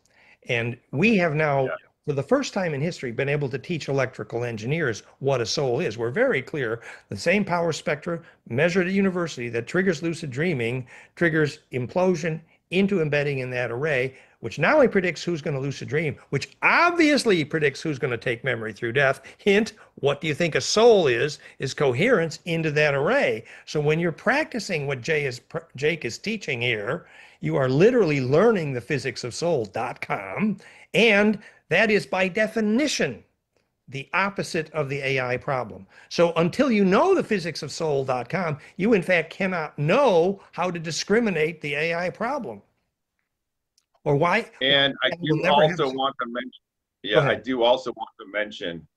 And we have now, for the first time in history, been able to teach electrical engineers what a soul is. We're very clear. The same power spectra measured at university that triggers lucid dreaming triggers implosion into embedding in that array, which not only predicts who's going to lucid dream, which obviously predicts who's going to take memory through death. Hint, what do you think a soul is coherence into that array. So when you're practicing what Jake is teaching here, you are literally learning the physics of soul.com. And that is by definition the opposite of the AI problem. So until you know the physics of soul.com, you in fact cannot know how to discriminate the AI problem. Or why? And I do also want to mention, I do also want to mention,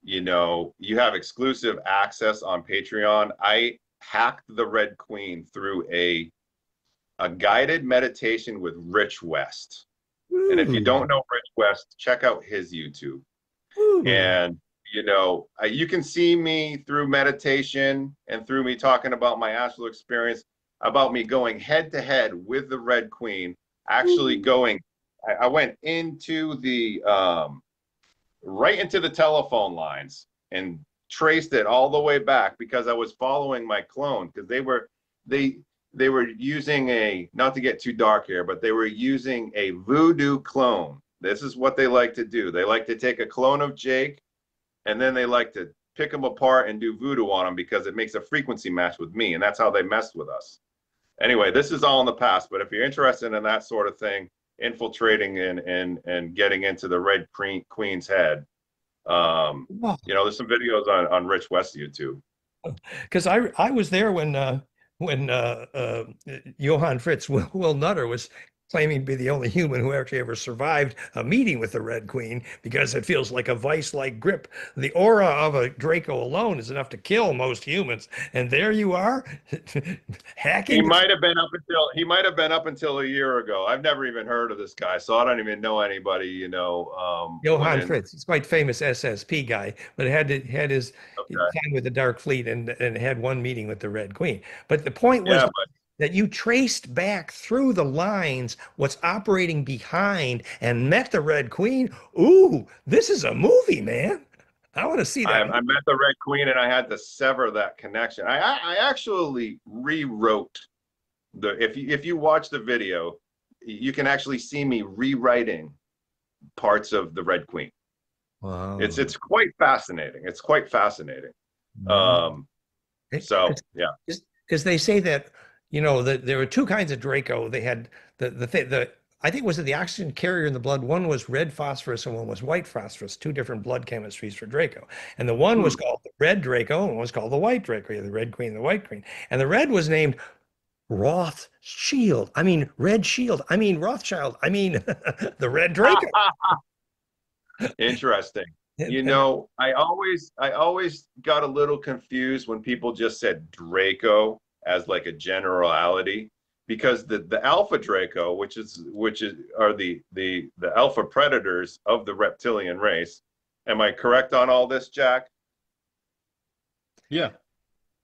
you have exclusive access on Patreon. I hacked the Red Queen through a guided meditation with Rich West. And if you don't know Rich West, check out his YouTube. And, you can see me through meditation and through me talking about my astral experience, about me going head to head with the Red Queen, actually I went into the, right into the telephone lines and traced it all the way back because I was following my clone because they were using a, not to get too dark here, but they were using a voodoo clone. This is what they like to do. They like to take a clone of Jake, and then they like to pick them apart and do voodoo on them because it makes a frequency match with me, and that's how they messed with us. Anyway, this is all in the past, but if you're interested in that sort of thing, infiltrating and getting into the Red Queen's head, Wow. you know, there's some videos on Rich West YouTube. Because I was there when Johann Fritz Will Nutter was claiming to be the only human who actually ever survived a meeting with the Red Queen because it feels like a vice-like grip. The aura of a Draco alone is enough to kill most humans, and there you are, hacking. He might have been up until a year ago. I've never even heard of this guy, so I don't even know anybody. You know, Johann Fritz. He's quite famous SSP guy, but had his okay. time with the Dark Fleet and had one meeting with the Red Queen. But the point was Yeah, that you traced back through the lines what's operating behind and met the Red Queen. Ooh, this is a movie, man. I want to see that. I met the Red Queen and I had to sever that connection. I actually rewrote if you watch the video, you can actually see me rewriting parts of the Red Queen. Wow. It's quite fascinating. It's quite fascinating. So yeah. Because they say that, you know, that there were two kinds of Draco. They had the I think was it the oxygen carrier in the blood. One was red phosphorus and one was white phosphorus, two different blood chemistries for Draco. And the one was called the red Draco and one was called the white Draco, the Red Queen and the White Queen. And the red was named Rothschild. I mean, Red Shield. I mean, Rothschild. I mean, the Red Draco. Interesting. You know, I always got a little confused when people just said Draco as like a generality, because the Alpha Draco, which are the alpha predators of the reptilian race. Am I correct on all this, Jack? Yeah.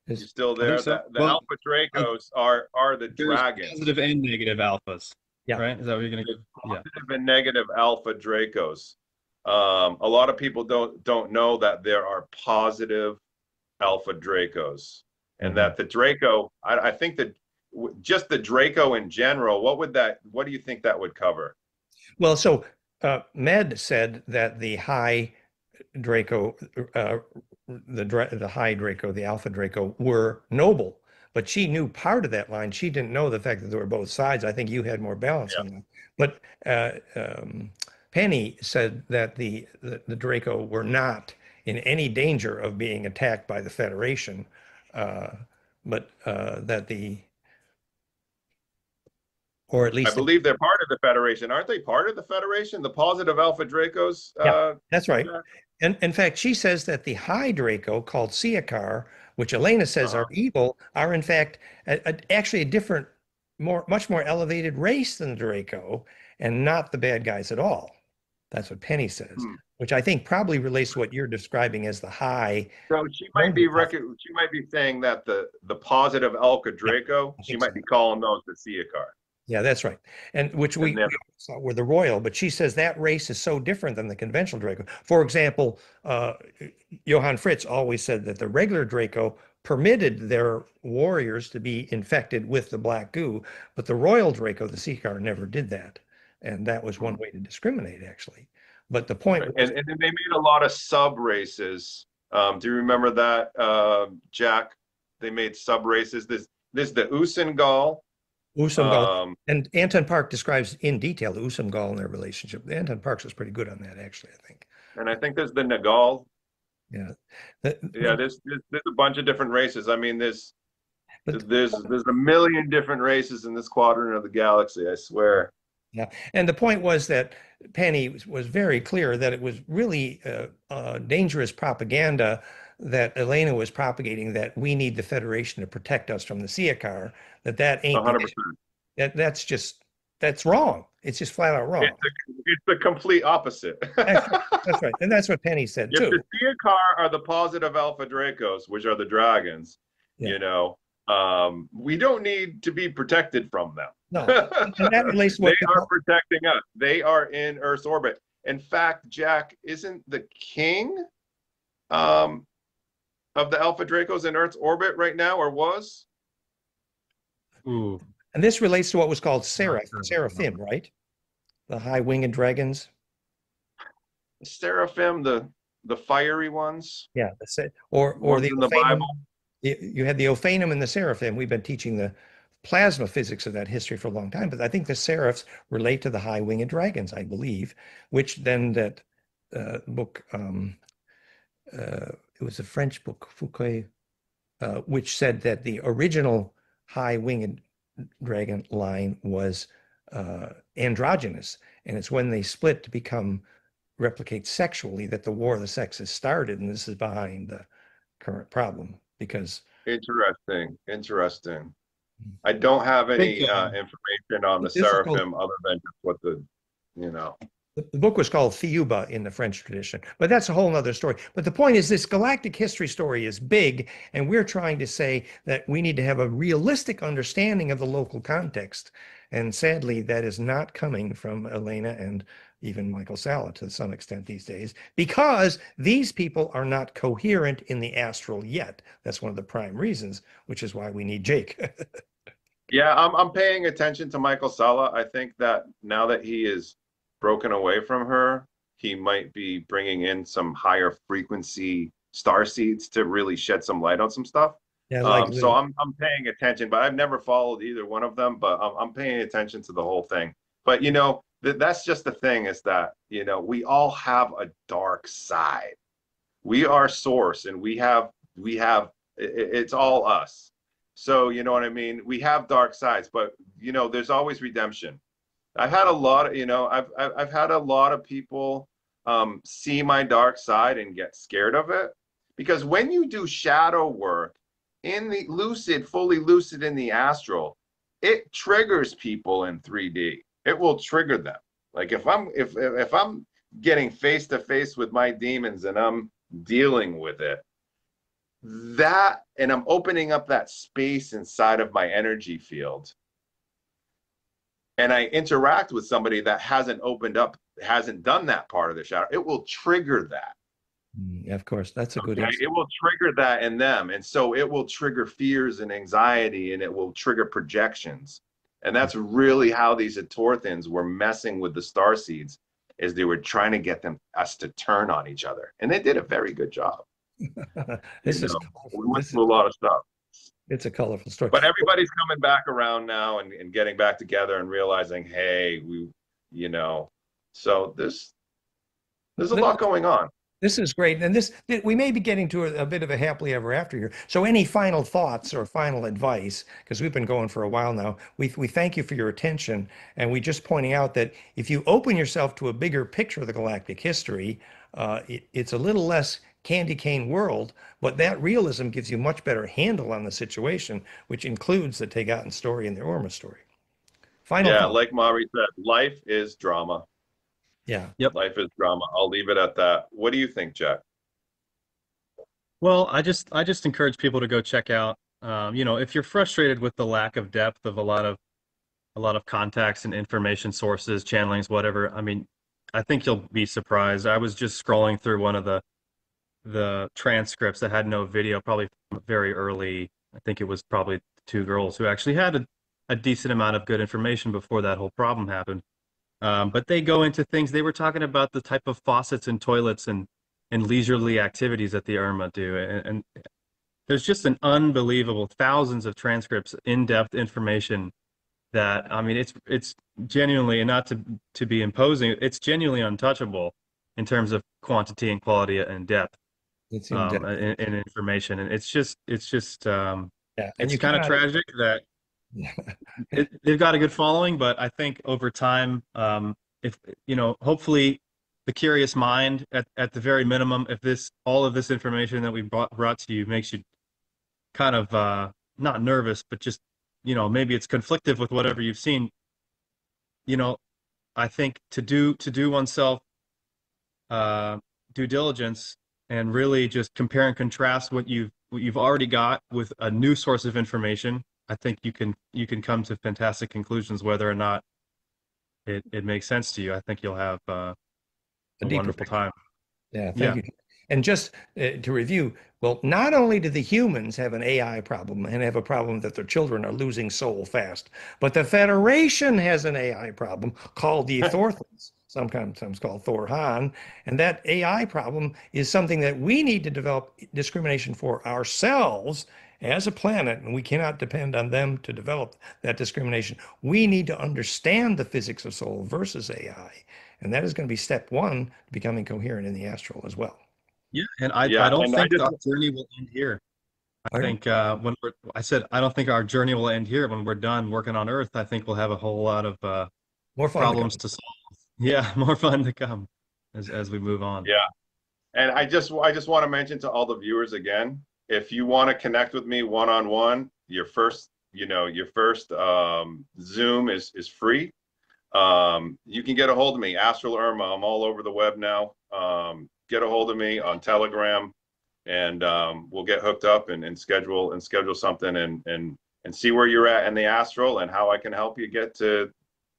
You still there? So. The Alpha Dracos are the dragons. Positive and negative alphas. Yeah. Right? Is that what you're going to get? Positive and negative Alpha Dracos. A lot of people don't know that there are positive Alpha Dracos, and that the Draco. I think that just the Draco in general. What do you think that would cover? Well, so Med said that the high Draco, the high Draco, the Alpha Draco were noble, but she knew part of that line. She didn't know the fact that there were both sides. I think you had more balance on that. But Penny said that the Draco were not in any danger of being attacked by the Federation, but that or at least I believe they're part of the Federation. Aren't they part of the Federation? The positive Alpha Dracos? Yeah, that's right. And in fact, she says that the high Draco called Siakar, which Elena says are evil, are in fact actually a different, much more elevated race than the Draco, and not the bad guys at all. That's what Penny says, which I think probably relates to what you're describing as the high. So she might be saying that the positive Alpha Draco, she might be calling those the Siakar. Yeah, that's right. And which we saw were the royal, but she says that race is so different than the conventional Draco. For example, Johann Fritz always said that the regular Draco permitted their warriors to be infected with the black goo, but the royal Draco, the Seekar, never did that. And that was one way to discriminate, actually. But the point was, and then they made a lot of sub races. Do you remember that, Jack? They made sub races. This the Usengal. And Anton Park describes in detail the Usamgal and their relationship. Anton Parks was pretty good on that, actually, I think. And I think there's the Nagal. Yeah. There's a bunch of different races. I mean, there's a million different races in this quadrant of the galaxy, I swear. Yeah. And the point was that Penny was very clear that it was really dangerous propaganda that Elena was propagating, that we need the Federation to protect us from the Siakar, that ain't 100%. That's wrong. It's just flat out wrong. It's the complete opposite. That's right. And that's what Penny said too. If the Siakar are the positive Alpha Dracos, which are the dragons, you know, we don't need to be protected from them. No. And that relates to what they are protecting us. They are in Earth's orbit. In fact, Jack, isn't the king of the Alpha Dracos in Earth's orbit right now, or was? Ooh, And this relates to what was called not sure about that seraphim, one. right? The high-winged dragons. Seraphim, the fiery ones, Yeah, or ones the in the Ophanum. Bible. You had the Ophanum and the seraphim. We've been teaching the plasma physics of that history for a long time, but I think the seraphs relate to the high-winged dragons, I believe, which then that book, it was a French book, Fouquet, which said that the original high-winged dragon line was androgynous, and it's when they split to become replicate sexually that the war of the sexes started, and this is behind the current problem because Interesting, interesting. I don't have I think any information on the this is called seraphim other than just what you know. the book was called Thiuba in the French tradition, but that's a whole nother story. But the point is, this galactic history story is big, and we're trying to say that we need to have a realistic understanding of the local context. And sadly, that is not coming from Elena and even Michael Salla to some extent these days, because these people are not coherent in the astral yet. That's one of the prime reasons, which is why we need Jake. Yeah, I'm paying attention to Michael Salla. I think that now that he is broken away from her, he might be bringing in some higher frequency star seeds to really shed some light on some stuff. Yeah, like So I'm paying attention, but I've never followed either one of them. But I'm paying attention to the whole thing. But you know, that's just the thing is that you know we all have a dark side. We are source, and it's all us. So you know what I mean. We have dark sides, but you know, there's always redemption. I've had a lot of, you know, I've had a lot of people see my dark side and get scared of it because when you do shadow work in the lucid, fully lucid in the astral, it triggers people in 3D. It will trigger them. Like if I'm getting face to face with my demons and I'm dealing with it, that and I'm opening up that space inside of my energy field and I interact with somebody that hasn't opened up, hasn't done that part of the shadow, it will trigger that. of course, that's a good Okay? answer. It will trigger that in them. And so it will trigger fears and anxiety and it will trigger projections. And that's really how these Etorthans were messing with the star seeds, is they were trying to get us to turn on each other. And they did a very good job. This You is know, colorful. we went through a lot of stuff. It's a colorful story. But everybody's coming back around now and getting back together and realizing, hey, you know, so there's a lot going on. This is great. And we may be getting to a bit of a happily ever after here. So any final thoughts or final advice, because we've been going for a while now, we thank you for your attention. And we just pointing out that if you open yourself to a bigger picture of the galactic history, it's a little less candy cane world, but that realism gives you much better handle on the situation, which includes the Tegotan story and the URMAH story. Final Yeah, thought. like Mari said, life is drama. Yeah. Yep. Life is drama. I'll leave it at that. What do you think, Jack? Well, I just encourage people to go check out. You know, if you're frustrated with the lack of depth of a lot of contacts and information sources, channelings, whatever, I mean, I think you'll be surprised. I was just scrolling through one of the transcripts that had no video, probably very early. I think it was probably two girls who actually had a decent amount of good information before that whole problem happened. But they go into things. They were talking about the type of faucets and toilets and leisurely activities that the URMAH do, and there's just an unbelievable thousands of transcripts, in-depth information that, I mean, it's genuinely, and not to be imposing, it's genuinely untouchable in terms of quantity and quality and depth. It's in depth. In information, and it's just Yeah. And it's you kind of tragic that they've got a good following, but I think over time, if you know, hopefully, the curious mind, at the very minimum, if all of this information that we brought to you makes you kind of not nervous, but just, you know, maybe it's conflictive with whatever you've seen, you know, I think to do oneself due diligence and really just compare and contrast what you've already got with a new source of information, I think you can come to fantastic conclusions whether or not it makes sense to you. I think you'll have a deeper wonderful picture. time. Yeah, thank you. And just to review, well, not only do the humans have an AI problem and have a problem that their children are losing soul fast, but the Federation has an AI problem called the Etorthans, sometimes called ThorHan. And that AI problem is something that we need to develop discrimination for ourselves as a planet, and we cannot depend on them to develop that discrimination. We need to understand the physics of soul versus AI. And that is going to be step one to becoming coherent in the astral as well. Yeah, and I Yeah, don't and I think just our journey will end here. I Pardon? think I said I don't think our journey will end here. When we're done working on Earth, I think we'll have a whole lot of More fun to come. problems to solve. Yeah, more fun to come as we move on. yeah. And I just want to mention to all the viewers again, if you want to connect with me one-on-one, your first Zoom is free. You can get a hold of me, Astral URMAH. I'm all over the web now. Get a hold of me on Telegram, and we'll get hooked up and schedule something and see where you're at in the astral and how I can help you get to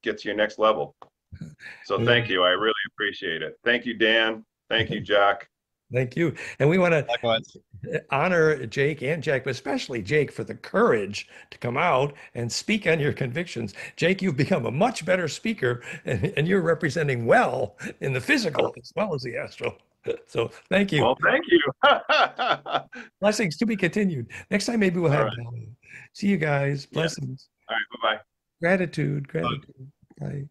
your next level. So thank you. I really appreciate it. Thank you, Dan. Thank you, Jack. Thank you. And we want to Likewise. honor Jake and Jack, but especially Jake for the courage to come out and speak on your convictions. Jake, you've become a much better speaker, and you're representing well in the physical as well as the astral. So thank you. Well, thank you. Blessings to be continued. Next time, maybe we'll All have right. Bella. See you guys. Yeah. Blessings. All right. Bye-bye. Gratitude. Gratitude. Bye.